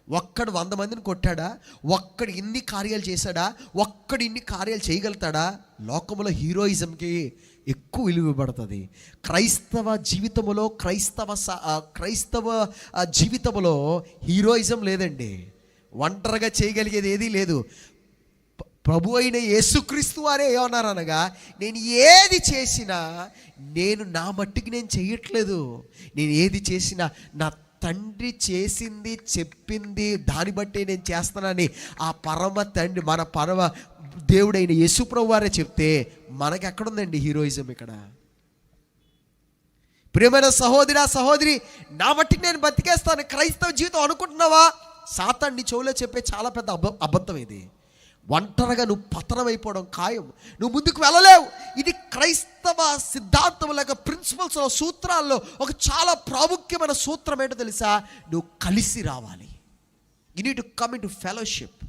ఒక్కడు 100 మందిని కొట్టాడా? ఒక్కడు ఇన్ని కార్యాలు చేశాడా? ఒక్కడు ఇన్ని కార్యాలు చేయగలుగుతాడా? లోకంలో హీరోయిజంకి ఎక్కువ విలువ ఇవ్వబడుతుంది. క్రైస్తవ జీవితంలో జీవితంలో హీరోయిజం లేదండి. ఒంటరిగా చేయగలిగేది ఏదీ లేదు. ప్రభు అయిన యేసుక్రీస్తు వారే ఏమన్నారనగా, నేను ఏది చేసినా నేను నా మట్టికి నేను చేయట్లేదు. నేను ఏది చేసినా నా తండ్రి చేసింది, చెప్పింది దాన్ని బట్టే నేను చేస్తానని ఆ పరమ తండ్రి, మన పరమ దేవుడైన యేసు ప్రభు వారే చెప్తే మనకి ఎక్కడుందండి హీరోయిజం ఇక్కడ? ప్రియమైన సహోదరి, నా మట్టికి నేను బతికేస్తాను క్రైస్తవ జీవితం అనుకుంటున్నావా? సాతాను నీ చెవులో చెప్పే చాలా పెద్ద అబద్ధం ఇది. ఒంటరిగా నువ్వు పతనమైపోవడం ఖాయం. నువ్వు ముందుకు వెళ్ళలేవు. ఇది క్రైస్తవ సిద్ధాంతం లేక ప్రిన్సిపల్స్లో, సూత్రాల్లో ఒక చాలా ప్రాముఖ్యమైన సూత్రం ఏంటో తెలుసా? నువ్వు కలిసి రావాలి. You need to come in to fellowship.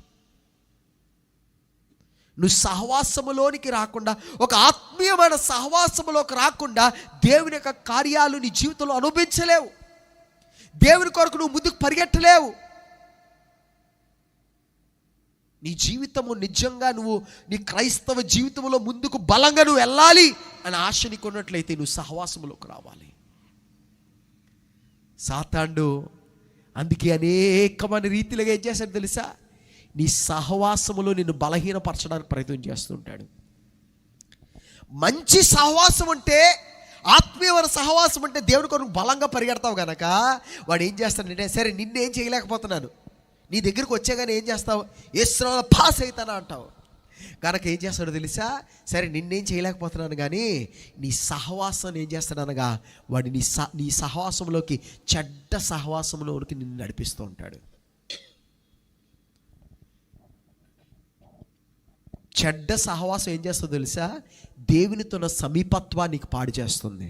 నువ్వు సహవాసములోనికి రాకుండా, ఒక ఆత్మీయమైన సహవాసములోకి రాకుండా దేవుని యొక్క కార్యాలు నీ జీవితంలో అనుభవించలేవు. దేవుని కొరకు నువ్వు ముందుకు పరిగెట్టలేవు. నీ జీవితము నిజంగా నువ్వు నీ క్రైస్తవ జీవితంలో ముందుకు బలంగా నువ్వు వెళ్ళాలి అని ఆశ నీకు ఉన్నట్లయితే నువ్వు సహవాసములోకి రావాలి. సాతానుడు అందుకే అనేకమైన రీతిలుగా ఏం చేశాడు తెలుసా? నీ సహవాసములో నిన్ను బలహీనపరచడానికి ప్రయత్నం చేస్తుంటాడు. మంచి సహవాసం అంటే, ఆత్మీయమైన సహవాసం అంటే దేవుని కొరకు బలంగా పరిగెడతావు కనుక వాడు ఏం చేస్తాడంటే, సరే నిన్నేం చేయలేకపోతున్నాను, నీ దగ్గరికి వచ్చాగానే ఏం చేస్తావు? యేసునామములో పాస్ అవుతానా అంటావు. కనుక ఏం చేస్తాడో తెలుసా? సరే నిన్నేం చేయలేకపోతున్నాను కానీ నీ సహవాసాన్ని ఏం చేస్తాడనగా వాడు నీ సహవాసంలోకి, చెడ్డ సహవాసంలోకి నిన్ను నడిపిస్తూ ఉంటాడు. చెడ్డ సహవాసం ఏం చేస్తుందో తెలుసా? దేవునితో ఉన్న సమీపత్వానికి పాడు చేస్తుంది.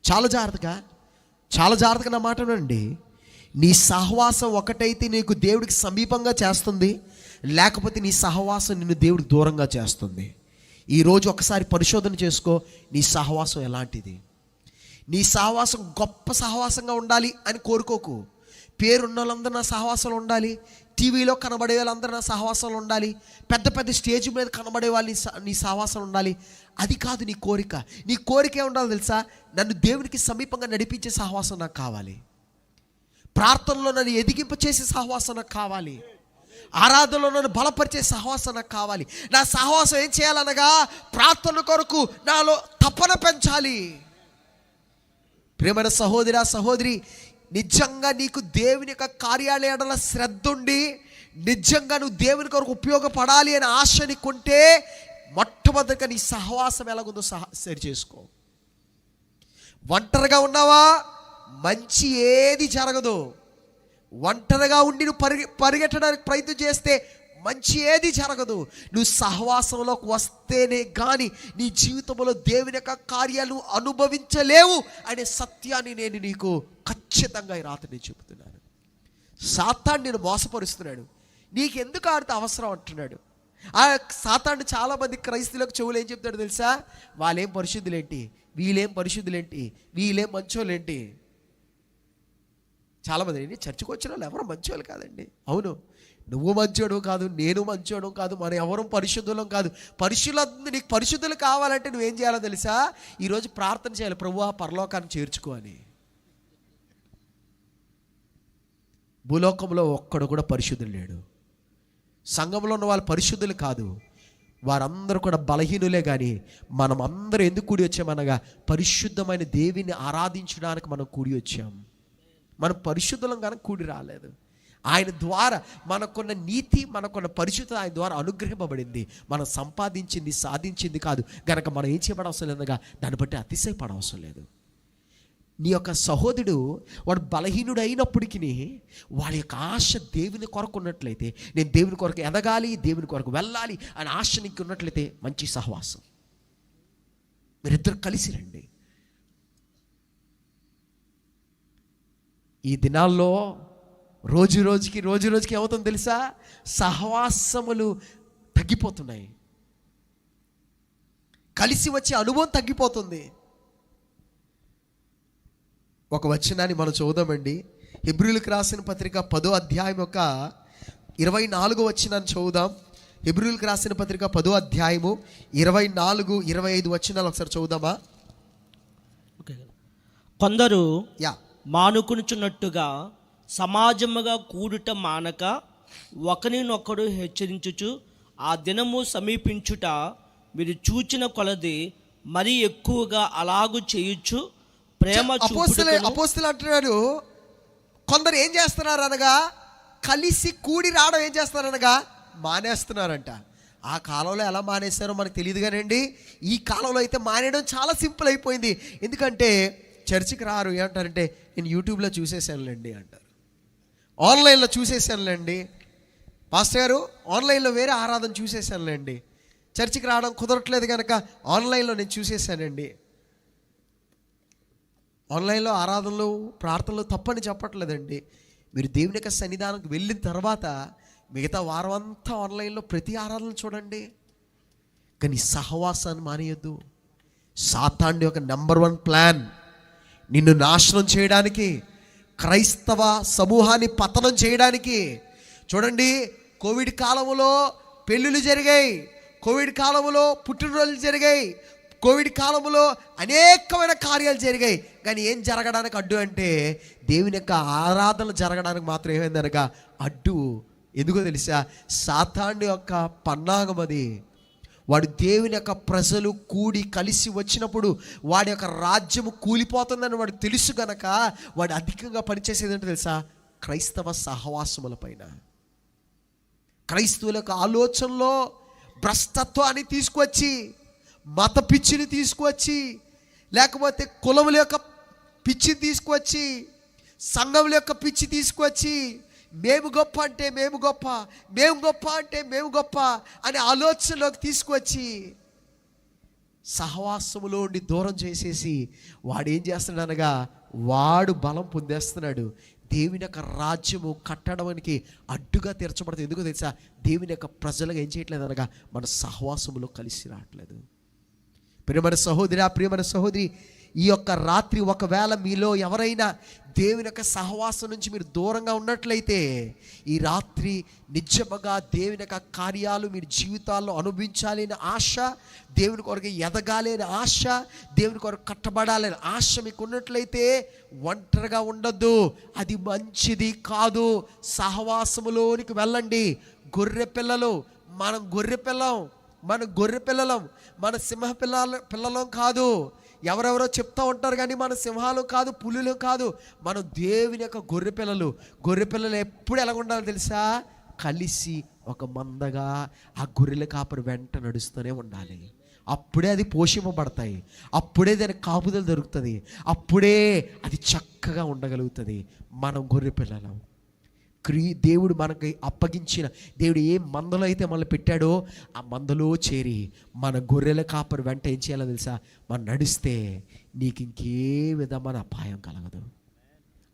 చాలా జాగ్రత్తగా నా మాట వినండి. నీ సహవాసం ఒకటైతే నీకు దేవుడికి సమీపంగా చేస్తుంది, లేకపోతే నీ సహవాసం నిన్ను దేవుడికి దూరంగా చేస్తుంది. ఈరోజు ఒకసారి పరిశోధన చేసుకో, నీ సహవాసం ఎలాంటిది. నీ సహవాసం గొప్ప సహవాసంగా ఉండాలి అని కోరుకోకు. పేరున్న వాళ్ళందరూ నా సహవాసంలో ఉండాలి, టీవీలో కనబడే వాళ్ళందరూ నా సహవాసంలో ఉండాలి, పెద్ద పెద్ద స్టేజ్ మీద కనబడే వాళ్ళు నీ సహవాసం ఉండాలి. అది కాదు నీ కోరిక. నీ కోరిక ఏముండాలో తెలుసా? నన్ను దేవునికి సమీపంగా నడిపించే సహవాసం నాకు కావాలి. ప్రార్థనలో నన్ను ఎదిగింప చేసే సహవాసం నాకు కావాలి. ఆరాధనలో నన్ను బలపరిచే సహవాసం నాకు కావాలి. నా సహవాసం ఏం చేయాలనగా ప్రార్థన కొరకు నాలో తపన పెంచాలి. ప్రియమైన సహోదరా, సహోదరి, నిజంగా నీకు దేవుని యొక్క కార్యాలయాల శ్రద్ధ ఉండి నిజంగా నువ్వు దేవుని కొరకు ఉపయోగపడాలి అనే ఆశ నీకుంటే మొట్టమొదటిగా నీ సహవాసం ఎలాగుందో సరి చేసుకో. ఒంటరిగా ఉన్నావా? మంచి ఏది జరగదు. ఒంటరిగా ఉండి నువ్వు పరిగెట్టడానికి ప్రయత్నం చేస్తే మంచి ఏది జరగదు. నువ్వు సహవాసంలోకి వస్తేనే కానీ నీ జీవితంలో దేవుని యొక్క కార్యాలు అనుభవించలేవు అనే సత్యాన్ని నేను నీకు ఖచ్చితంగా ఈ రాత్రి నేను చెబుతున్నాను. సాతాను నేను మోసపరుస్తున్నాడు, నీకెందుకు ఆడితే అవసరం అంటున్నాడు. ఆ సాతాను చాలామంది క్రైస్తవులకు చెవులు ఏం చెప్తాడు తెలుసా? వాళ్ళేం పరిశుద్ధులేంటి, వీళ్ళేం పరిశుద్ధులేంటి, వీళ్ళేం మంచోళ్ళేంటి. చాలామంది చర్చకు వచ్చిన వాళ్ళు ఎవరు మంచోళ్ళు కాదండి. అవును, నువ్వు మంచోడు కాదు, నేను మంచోడు కాదు, మనం ఎవరు పరిశుద్ధులం కాదు. నీకు పరిశుద్ధులు కావాలంటే నువ్వేం చేయాలో తెలుసా? ఈరోజు ప్రార్థన చేయాలి, ప్రభువా పరలోకాన్ని చేర్చుకో అని. భూలోకంలో ఒక్కడు కూడా పరిశుద్ధులు లేడు. సంఘంలో ఉన్న వాళ్ళు పరిశుద్ధులు కాదు, వారందరూ కూడా బలహీనులే. కానీ మనం అందరూ ఎందుకు కూడి వచ్చామనగా పరిశుద్ధమైన దేవిని ఆరాధించడానికి మనం కూడి వచ్చాం. మనం పరిశుద్ధులం కనుక కూడి రాలేదు. ఆయన ద్వారా మనకున్న నీతి, మనకున్న పరిశుద్ధత ఆయన ద్వారా అనుగ్రహింపబడింది. మనం సంపాదించింది, సాధించింది కాదు. గనక మనం ఏం చేయబడవసరం లేదుగా దాన్ని బట్టి అతిశయపడవసరం లేదు. నీ యొక్క సహోదరుడు వాడు బలహీనుడు అయినప్పటికీ వాడి యొక్క ఆశ దేవుని కొరకు ఉన్నట్లయితే, నేను దేవుని కొరకు ఎదగాలి, దేవుని కొరకు వెళ్ళాలి అని ఆశ నీకు ఉన్నట్లయితే మంచి సహవాసం, మీరిద్దరు కలిసి రండి. ఈ దినాల్లో రోజు రోజుకి ఏమవుతుందో తెలుసా? సహవాసములు తగ్గిపోతున్నాయి, కలిసి వచ్చే అనుభవం తగ్గిపోతుంది. ఒక వచనాన్ని మనం చదువుదామండి. హెబ్రీయులకు రాసిన పత్రిక 10వ అధ్యాయం యొక్క 24వ వచనాన్ని చదువుదాం. హెబ్రీయులకు రాసిన పత్రిక 10వ అధ్యాయము 24, 25 వచనాలు ఒకసారి చదువుదామా? కొందరు మానుకునుచున్నట్టుగా సమాజముగా కూడుట మానక ఒకరినొకడు హెచ్చరించుచు ఆ దినము సమీపించుట మీరు కొలది మరీ ఎక్కువగా అలాగు చేయుచు ప్రేమ అపోస్తలులు అంటున్నాడు, కొందరు ఏం చేస్తున్నారు అనగా కలిసి కూడి రావడం ఏం చేస్తున్నారనగా మానేస్తున్నారంట. ఆ కాలంలో ఎలా మానేస్తారో మనకు తెలియదు కానండి, ఈ కాలంలో అయితే మానేయడం చాలా సింపుల్ అయిపోయింది. ఎందుకంటే చర్చికి రారు, ఏమంటారంటే నేను యూట్యూబ్లో చూసేసానులేండి అంటారు, ఆన్లైన్లో చూసేసానులేండి. పాస్టర్ గారు ఆన్లైన్లో వేరే ఆరాధన చూసేసానులేండి, చర్చికి రావడం కుదరట్లేదు కనుక ఆన్లైన్లో నేను చూసేసానండి. ఆన్లైన్లో ఆరాధనలు ప్రార్థనలు తప్పని చెప్పట్లేదండి. మీరు దేవుని యొక్క సన్నిధానంకి వెళ్ళిన తర్వాత మిగతా వారం అంతా ఆన్లైన్లో ప్రతి ఆరాధన చూడండి. కానీ సహవాసాన్ని మానేయొద్దు. సాతానుడి యొక్క నెంబర్ 1 ప్లాన్ నిన్ను నాశనం చేయడానికి, క్రైస్తవ సమూహాన్ని పతనం చేయడానికి. చూడండి, కోవిడ్ కాలంలో పెళ్ళిళ్ళు జరిగాయి, కోవిడ్ కాలంలో పుట్టినరోజులు జరిగాయి, కోవిడ్ కాలంలో అనేకమైన కార్యాలు జరిగాయి. కానీ ఏం జరగడానికి అడ్డు అంటే దేవుని యొక్క ఆరాధనలు జరగడానికి మాత్రం ఏమైందనగా అడ్డు. ఎందుకో తెలుసా? సాతానుడి యొక్క పన్నాగం అది. వాడు దేవుని యొక్క ప్రజలు కూడి కలిసి వచ్చినప్పుడు వాడి యొక్క రాజ్యము కూలిపోతుందని వాడు తెలుసు గనక వాడు అధికంగా పనిచేసేది ఏంటో తెలుసా? క్రైస్తవ సహవాసముల పైన, క్రైస్తవుల యొక్క ఆలోచనలో భ్రష్టత్వాన్ని తీసుకువచ్చి, మత పిచ్చిని తీసుకువచ్చి, లేకపోతే కులముల యొక్క పిచ్చిని తీసుకువచ్చి, సంఘముల యొక్క పిచ్చి తీసుకువచ్చి, మేము గొప్ప అంటే మేము గొప్ప, మేము గొప్ప అంటే మేము గొప్ప అనే ఆలోచనలోకి తీసుకువచ్చి సహవాసములో ఉండి దూరం చేసేసి వాడు ఏం చేస్తున్నాడు అనగా వాడు బలం పొందేస్తున్నాడు. దేవుని యొక్క రాజ్యము కట్టడానికి అడ్డుగా తీర్చబడుతుంది. ఎందుకో తెలుసా? దేవుని యొక్క ప్రజలుగా ఏం చేయట్లేదు అనగా మన సహవాసములో కలిసి రావట్లేదు. ప్రియమైన సహోదరి, ప్రియమైన సహోదరి, ఈ యొక్క రాత్రి ఒకవేళ మీలో ఎవరైనా దేవుని యొక్క సహవాసం నుంచి మీరు దూరంగా ఉన్నట్లయితే ఈ రాత్రి నిజముగా దేవుని యొక్క కార్యాలు మీరు జీవితాల్లో అనుభవించాలి అనే ఆశ, దేవుని కొరకు ఎదగాలి అనే ఆశ, దేవుని కొరకు కట్టబడాలి అనే ఆశ మీకు ఉన్నట్లయితే ఒంటరిగా ఉండొద్దు. అది మంచిది కాదు. సహవాసములోనికి వెళ్ళండి. గొర్రె పిల్లలు, మనం గొర్రె పిల్లలం, మన సింహ పిల్లలం కాదు. ఎవరెవరో చెప్తూ ఉంటారు కానీ మన సింహాలు కాదు, పులులు కాదు. మనం దేవుని యొక్క గొర్రె పిల్లలు ఎప్పుడు ఎలా ఉండాలో తెలుసా? కలిసి ఒక మందగా ఆ గొర్రెల కాపరి వెంట నడుస్తూనే ఉండాలి. అప్పుడే అది పోషింపబడతాయి, అప్పుడే దానికి కాపుదల దొరుకుతుంది, అప్పుడే అది చక్కగా ఉండగలుగుతుంది. మనం గొర్రె పిల్లలం. దేవుడు మనకి అప్పగించిన, దేవుడు ఏ మందలో అయితే మనల్ని పెట్టాడో ఆ మందలో చేరి మన గొర్రెల కాపరి వెంట ఏం చేయాలో తెలుసా? మనం నడిస్తే నీకు ఇంకే విధమైన అపాయం కలగదు.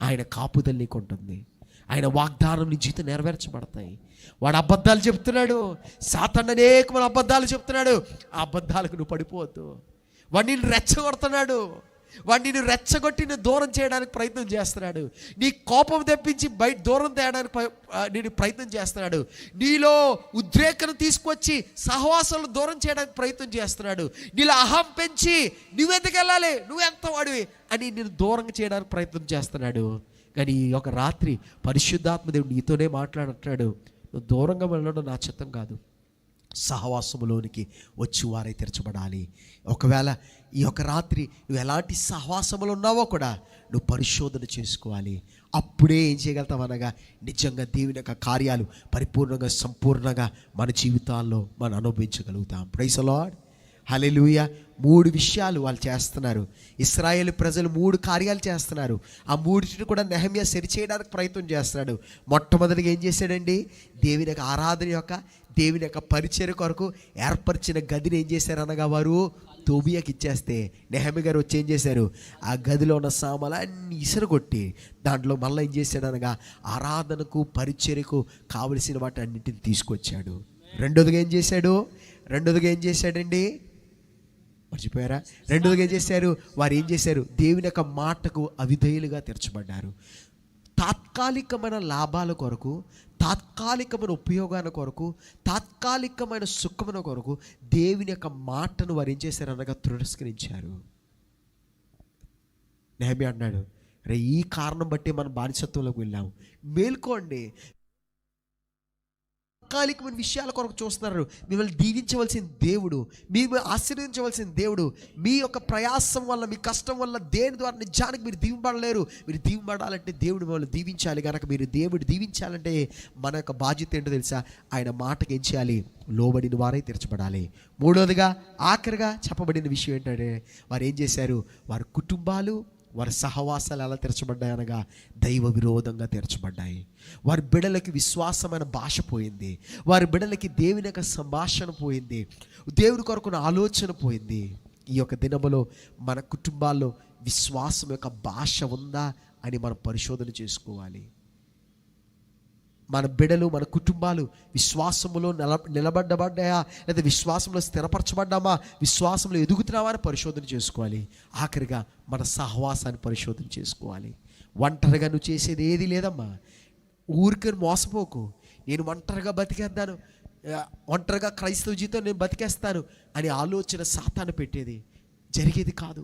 ఆయన కాపుదల నీకు ఉంటుంది. ఆయన వాగ్దానం నీ జీవితం నెరవేర్చబడతాయి. వాడు అబద్ధాలు చెప్తున్నాడు, సాతాను అనేకమైన అబద్ధాలు చెప్తున్నాడు. ఆ అబద్ధాలకు నువ్వు పడిపోవద్దు. వాడు నిన్ను రెచ్చగొడుతున్నాడు, వాడు నిన్ను రెచ్చగొట్టి నిన్ను దూరం చేయడానికి ప్రయత్నం చేస్తున్నాడు. నీ కోపం తెప్పించి బయట దూరం తేయడానికి నేను ప్రయత్నం చేస్తున్నాడు. నీలో ఉద్రేకను తీసుకొచ్చి సహవాసాలను దూరం చేయడానికి ప్రయత్నం చేస్తున్నాడు. నీలో అహం పెంచి నువ్వెందుకు వెళ్ళాలి, నువ్వెంత వాడివి అని నేను దూరం చేయడానికి ప్రయత్నం చేస్తున్నాడు. కానీ ఈ ఒక రాత్రి పరిశుద్ధాత్మ దేవుడు నీతోనే మాట్లాడుతున్నాడు. నువ్వు దూరంగా వెళ్ళడం నా చిత్తం కాదు, సహవాసములోనికి వచ్చి వారై తెరచబడాలి. ఒకవేళ ఈ యొక్క రాత్రి నువ్వు ఎలాంటి సహవాసములు ఉన్నావో కూడా నువ్వు పరిశోధన చేసుకోవాలి. అప్పుడే ఏం చేయగలుగుతావు అనగా నిజంగా దేవుని యొక్క కార్యాలు పరిపూర్ణంగా సంపూర్ణంగా మన జీవితాల్లో మనం అనుభవించగలుగుతాం. ప్రైజ్ ది లార్డ్, హల్లెలూయా. 3 విషయాలు వాళ్ళు చేస్తున్నారు. ఇశ్రాయేలు ప్రజలు 3 కార్యాలు చేస్తున్నారు. ఆ 3టిని కూడా నెహెమ్యా సరిచేయడానికి ప్రయత్నం చేస్తున్నాడు. మొట్టమొదటిగా ఏం చేశాడండి? దేవుని యొక్క ఆరాధన యొక్క, దేవుని యొక్క పరిచర్య కొరకు ఏర్పరిచిన గదిని ఏం చేశారనగా వారు తోబియాకి ఇచ్చేస్తే నెహెమ్యా గారు వచ్చి ఏం చేశారు? ఆ గదిలో ఉన్న సామాన్లు అన్ని ఇసురుగొట్టి దాంట్లో మళ్ళీ ఏం చేశాడనగా ఆరాధనకు పరిచర్యకు కావలసిన వాటి అన్నింటిని తీసుకొచ్చాడు. రెండోదిగా ఏం చేశాడండి? మర్చిపోయారా? రెండోదిగా ఏం చేశారు? వారు ఏం చేశారు? దేవుని యొక్క మాటకు అవిధేయులుగా తీర్చబడ్డారు. తాత్కాలికమైన లాభాల కొరకు, తాత్కాలికమైన ఉపయోగాల కొరకు, తాత్కాలికమైన సుఖముల కొరకు దేవుని యొక్క మాటను వారు ఏం చేశారు అనగా తిరస్కరించారు. నెహెమ్యా అన్నాడు, రే ఈ కారణం బట్టి మనం బానిసత్వంలోకి వెళ్ళాము. మేల్కోండి. తాత్కాలికమైన విషయాల కొరకు చూస్తున్నారు. మిమ్మల్ని దీవించవలసిన దేవుడు, మీరు ఆశీర్వదించవలసిన దేవుడు. మీ యొక్క ప్రయాసం వల్ల, మీ కష్టం వల్ల దేని ద్వారా నిజానికి మీరు దీవింపడలేరు. మీరు దీవింపడాలంటే దేవుడు మిమ్మల్ని దీవించాలి. కనుక మీరు దేవుడు దీవించాలంటే మన యొక్క బాధ్యత ఏంటో తెలుసా? ఆయన మాటకి ఏం చేయాలి? లోబడిన వారై తీర్చబడాలి. మూడోదిగా ఆఖరిగా చెప్పబడిన విషయం ఏంటంటే వారు ఏం చేశారు? వారి కుటుంబాలు, వారి సహవాసాలు ఎలా తెరచబడ్డాయి అనగా దైవ విరోధంగా తెరచబడ్డాయి. వారి బిడ్డలకి విశ్వాసమైన భాష పోయింది. వారి బిడ్డలకి దేవుని యొక్క సంభాషణ పోయింది. దేవుని కొరకున్న ఆలోచన పోయింది. ఈ యొక్క దినములో మన కుటుంబాల్లో విశ్వాసం యొక్క భాష ఉందా అని మనం పరిశోధన చేసుకోవాలి. మన బిడ్డలు, మన కుటుంబాలు విశ్వాసములో నిలబడ్డాయా, లేదా విశ్వాసంలో స్థిరపరచబడ్డామా, విశ్వాసంలో ఎదుగుతున్నామా అని పరిశోధన చేసుకోవాలి. ఆఖరిగా మన సహవాసాన్ని పరిశోధన చేసుకోవాలి. ఒంటరిగా నువ్వు చేసేది ఏది లేదమ్మా. ఊరికే మోసపోకు. నేను ఒంటరిగా బతికేద్దాను, ఒంటరిగా క్రైస్తవ జీవితం నేను బతికేస్తాను అని ఆలోచన సాతాను పెట్టేది జరిగేది కాదు.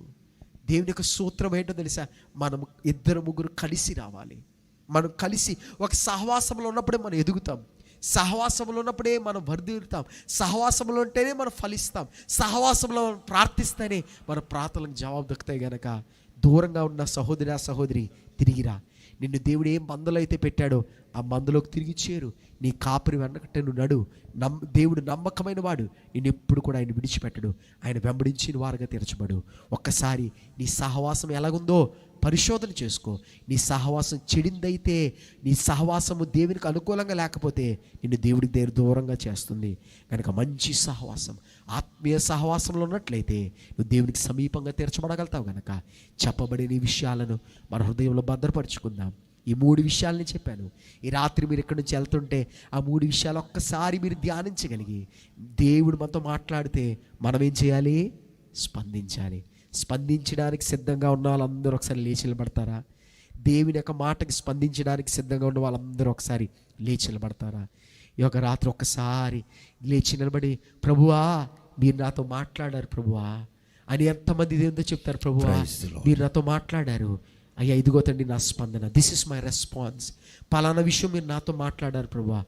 దేవుని యొక్క సూత్రం ఏంటో తెలుసా? మనం 2-3 కలిసి రావాలి. మనం కలిసి ఒక సహవాసంలో ఉన్నప్పుడే మనం ఎదుగుతాం. సహవాసంలో ఉన్నప్పుడే మనం వర్ధిల్లుతాం. సహవాసంలో ఉంటేనే మనం ఫలిస్తాం. సహవాసంలో మనం ప్రార్థిస్తేనే మన ప్రార్థనలకు జవాబు దొరుకుతాయి. గనక దూరంగా ఉన్న సహోదరి తిరిగిరా. నిన్ను దేవుడు ఏం మందులో అయితే పెట్టాడో ఆ మందులోకి తిరిగి చేరు. నీ కాపురి వెనకట్టే నువ్వు నడు. దేవుడు నమ్మకమైన వాడు. నేను ఎప్పుడు కూడా ఆయన విడిచిపెట్టడు. ఆయన వెంబడించిన వారుగా తీర్చబడు. ఒక్కసారి నీ సహవాసం ఎలాగుందో పరిశోధన చేసుకో. నీ సహవాసం చెడిందైతే, నీ సహవాసము దేవునికి అనుకూలంగా లేకపోతే నిన్ను దేవుడికి దూరంగా చేస్తుంది. కనుక మంచి సహవాసం, ఆత్మీయ సహవాసంలో ఉన్నట్లయితే నువ్వు దేవునికి సమీపంగా తీర్చబడగలుగుతావు. కనుక చెప్పబడిన ఈ విషయాలను మన హృదయంలో భద్రపరుచుకుందాం. ఈ 3 విషయాలని చెప్పాను. ఈ రాత్రి మీరు ఎక్కడి నుంచి వెళ్తుంటే ఆ 3 విషయాలు ఒక్కసారి మీరు ధ్యానించగలిగి దేవుడు మనతో మాట్లాడితే మనం ఏం చేయాలి? స్పందించాలి. స్పందించడానికి సిద్ధంగా ఉన్న వాళ్ళందరూ ఒకసారి లేచి నిలబడతారా? దేవుని యొక్క మాటకి స్పందించడానికి సిద్ధంగా ఉన్న వాళ్ళందరూ ఒకసారి లేచి నిలబడతారా? ఈ యొక్క రాత్రి ఒక్కసారి లేచి నిలబడి, ప్రభువా మీరు నాతో మాట్లాడారు ప్రభువా అని ఎంతమంది దేవునితో చెప్తారు? ప్రభువా మీరు నాతో మాట్లాడారు అయ్యా, ఇదిగో తండ్రి నా స్పందన, దిస్ ఇస్ మై రెస్పాన్స్. పలానా విషయం మీరు నాతో మాట్లాడారు ప్రభువా,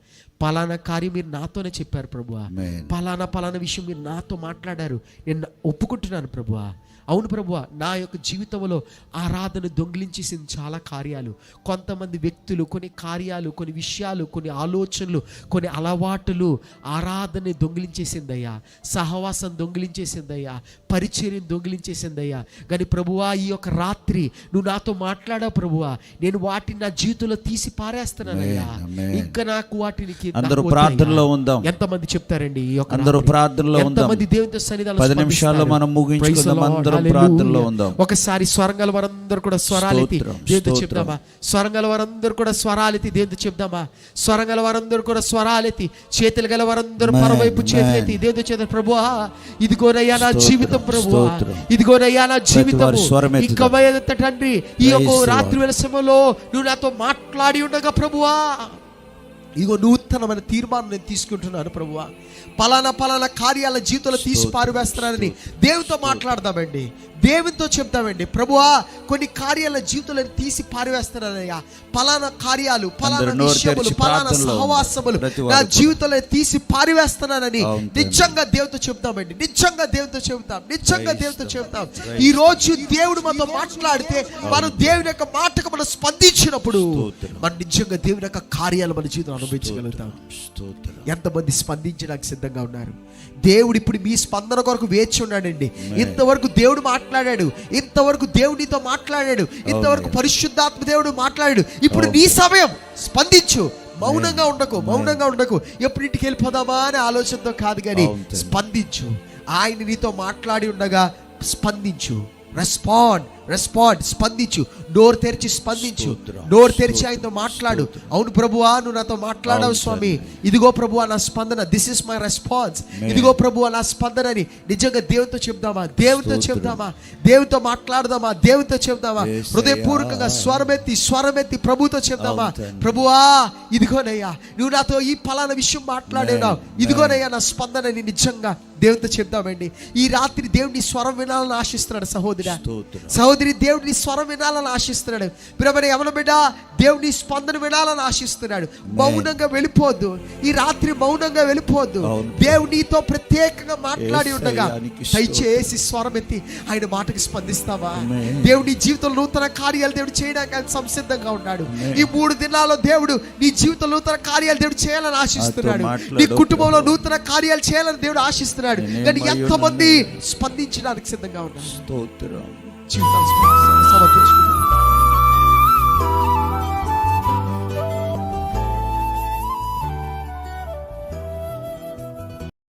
పలానా కార్యం మీరు నాతోనే చెప్పారు ప్రభువా, పలానా విషయం మీరు నాతో మాట్లాడారు, నేను ఒప్పుకుంటున్నాను ప్రభువా. అవును ప్రభువా, నా యొక్క జీవితంలో ఆరాధన దొంగిలించేసింది చాలా కార్యాలు. కొంతమంది వ్యక్తులు, కొన్ని కార్యాలు, కొన్ని విషయాలు, కొన్ని ఆలోచనలు, కొన్ని అలవాటులు ఆరాధన దొంగిలించేసిందయ్యా, సహవాసం దొంగిలించేసిందయ్యా, పరిచర్యను దొంగిలించేసిందయ్యా. కానీ ప్రభువా ఈ యొక్క రాత్రి నువ్వు నాతో మాట్లాడావు ప్రభువా, నేను వాటిని నా జీవితంలో తీసి పారేస్తున్నానయ్యా. ఇంకా నాకు వాటిని అందరూ ప్రార్థనలో ఉందాం. ఎంతమంది చెప్తారండి? ఈ యొక్క అందరూ ప్రార్థనలో ఉందాం. ఎంతమంది దేవునితో సన్నిధానంలో 10 నిమిషాల్లో మనం ముగించుకుందాం. ప్రార్థనలో ఉందాం. ఒకసారి స్వరంగల వారందరూ కూడా స్వరాలెత్తి దేవునితో చెప్దామా? స్వరంగల వారందరూ కూడా స్వరాలెత్తి దేవునితో చెప్దామా? స్వరంగల వారందరూ కూడా స్వరాలెత్తి, చేతులు గల వారందరూ పరవైపు చేతులెత్తి దేవునితో చెప్దాం. ప్రభువా ఇదిగోనయ్యా నా జీవితం ప్రభువా, ఇదిగోనయ్యా నా జీవితం. ఇంకా తండ్రి ఈ యొక్క రాత్రి వేళ సమయంలో నువ్వు నాతో మాట్లాడి ఉండగా ప్రభువా, ఇదిగో నూతనమైన తీర్మానం నేను తీసుకుంటున్నాను ప్రభువా. పలానా కార్యాల జీవితంలో తీసి పారివేస్తున్నానని దేవునితో మాట్లాడదామండి, దేవునితో చెప్తామండి. ప్రభువా కొన్ని కార్యాల జీవితంలో తీసి పారివేస్తున్నానయ్యా, పలానా కార్యాలు, పలానా విషయములు, పలానా సహవాసములు నా జీవితంలో తీసి పారివేస్తున్నానని నిజంగా దేవునితో చెప్తామండి. నిజంగా దేవునితో చెప్తాం. ఈ రోజు దేవుడు మనతో మాట్లాడితే మనం దేవుని యొక్క మాటకు మనం స్పందించినప్పుడు మనం నిజంగా దేవుని యొక్క కార్యాలు మన జీవితంలో అనుభవించగలుగుతాం. ఎంతమంది స్పందించడానికి సిద్ధంగా ఉన్నారు? దేవుడు ఇప్పుడు మీ స్పందన కొరకు వేచి ఉన్నాడండి. ఇంతవరకు దేవుడు మాట్లాడాడు, ఇంతవరకు దేవుడితో మాట్లాడాడు, ఇంతవరకు పరిశుద్ధాత్మ దేవుడు మాట్లాడాడు. ఇప్పుడు నీ సమయం, స్పందించు. మౌనంగా ఉండకు. ఎప్పుడు ఇంటికి వెళ్ళిపోదామా అనే ఆలోచనతో కాదు, కానీ స్పందించు. ఆయన నీతో మాట్లాడి ఉండగా స్పందించు. రెస్పాండ్, స్పందించు. నోరు తెరిచి స్పందించు. నోరు తెరిచి ఆయనతో మాట్లాడు. అవును ప్రభువా నువ్వు నాతో మాట్లాడావు స్వామి, ఇదిగో ప్రభువా నా స్పందన, దిస్ ఇస్ మై రెస్పాన్స్, ఇదిగో ప్రభువా నా స్పందన అని నిజంగా దేవునితో చెప్దామా? దేవునితో మాట్లాడదామా? దేవునితో చెప్దామా? హృదయపూర్వకంగా స్వరమెత్తి ప్రభుతో చెప్దామా? ప్రభువా ఇదిగోనయ్యా నువ్వు నాతో ఈ పలానా విషయం మాట్లాడేనావు, ఇదిగోనయ్యా నా స్పందన అని నిజంగా దేవునితో చెప్దామండి. ఈ రాత్రి దేవుని స్వరం వినాలని ఆశిస్తున్నాడు సహోదరి, దేవుని స్వరం వినాలని ఆశిస్తున్నాడు. ప్రియమైన యవన బిడ్డ, దేవుని స్పందన వినాలని ఆశిస్తున్నాడు. మౌనంగా వెళ్ళిపోద్దు. ఈ రాత్రి మౌనంగా వెళ్ళిపోద్దు. దేవునితో ప్రత్యేకంగా మాట్లాడి ఉండగా దయచేసి స్వరం ఎత్తి ఆయన మాటకి స్పందిస్తావా? దేవుని జీవితంలో నూతన కార్యాలు దేవుడు చేయడానికి ఆయన సంసిద్ధంగా ఉన్నాడు. ఈ 3 దినాల్లో దేవుడు నీ జీవితంలో నూతన కార్యాలు దేవుడు చేయాలని ఆశిస్తున్నాడు. నీ కుటుంబంలో నూతన కార్యాలు చేయాలని దేవుడు ఆశిస్తున్నాడు. కానీ ఎంతమంది స్పందించడానికి సిద్ధంగా ఉన్నారు?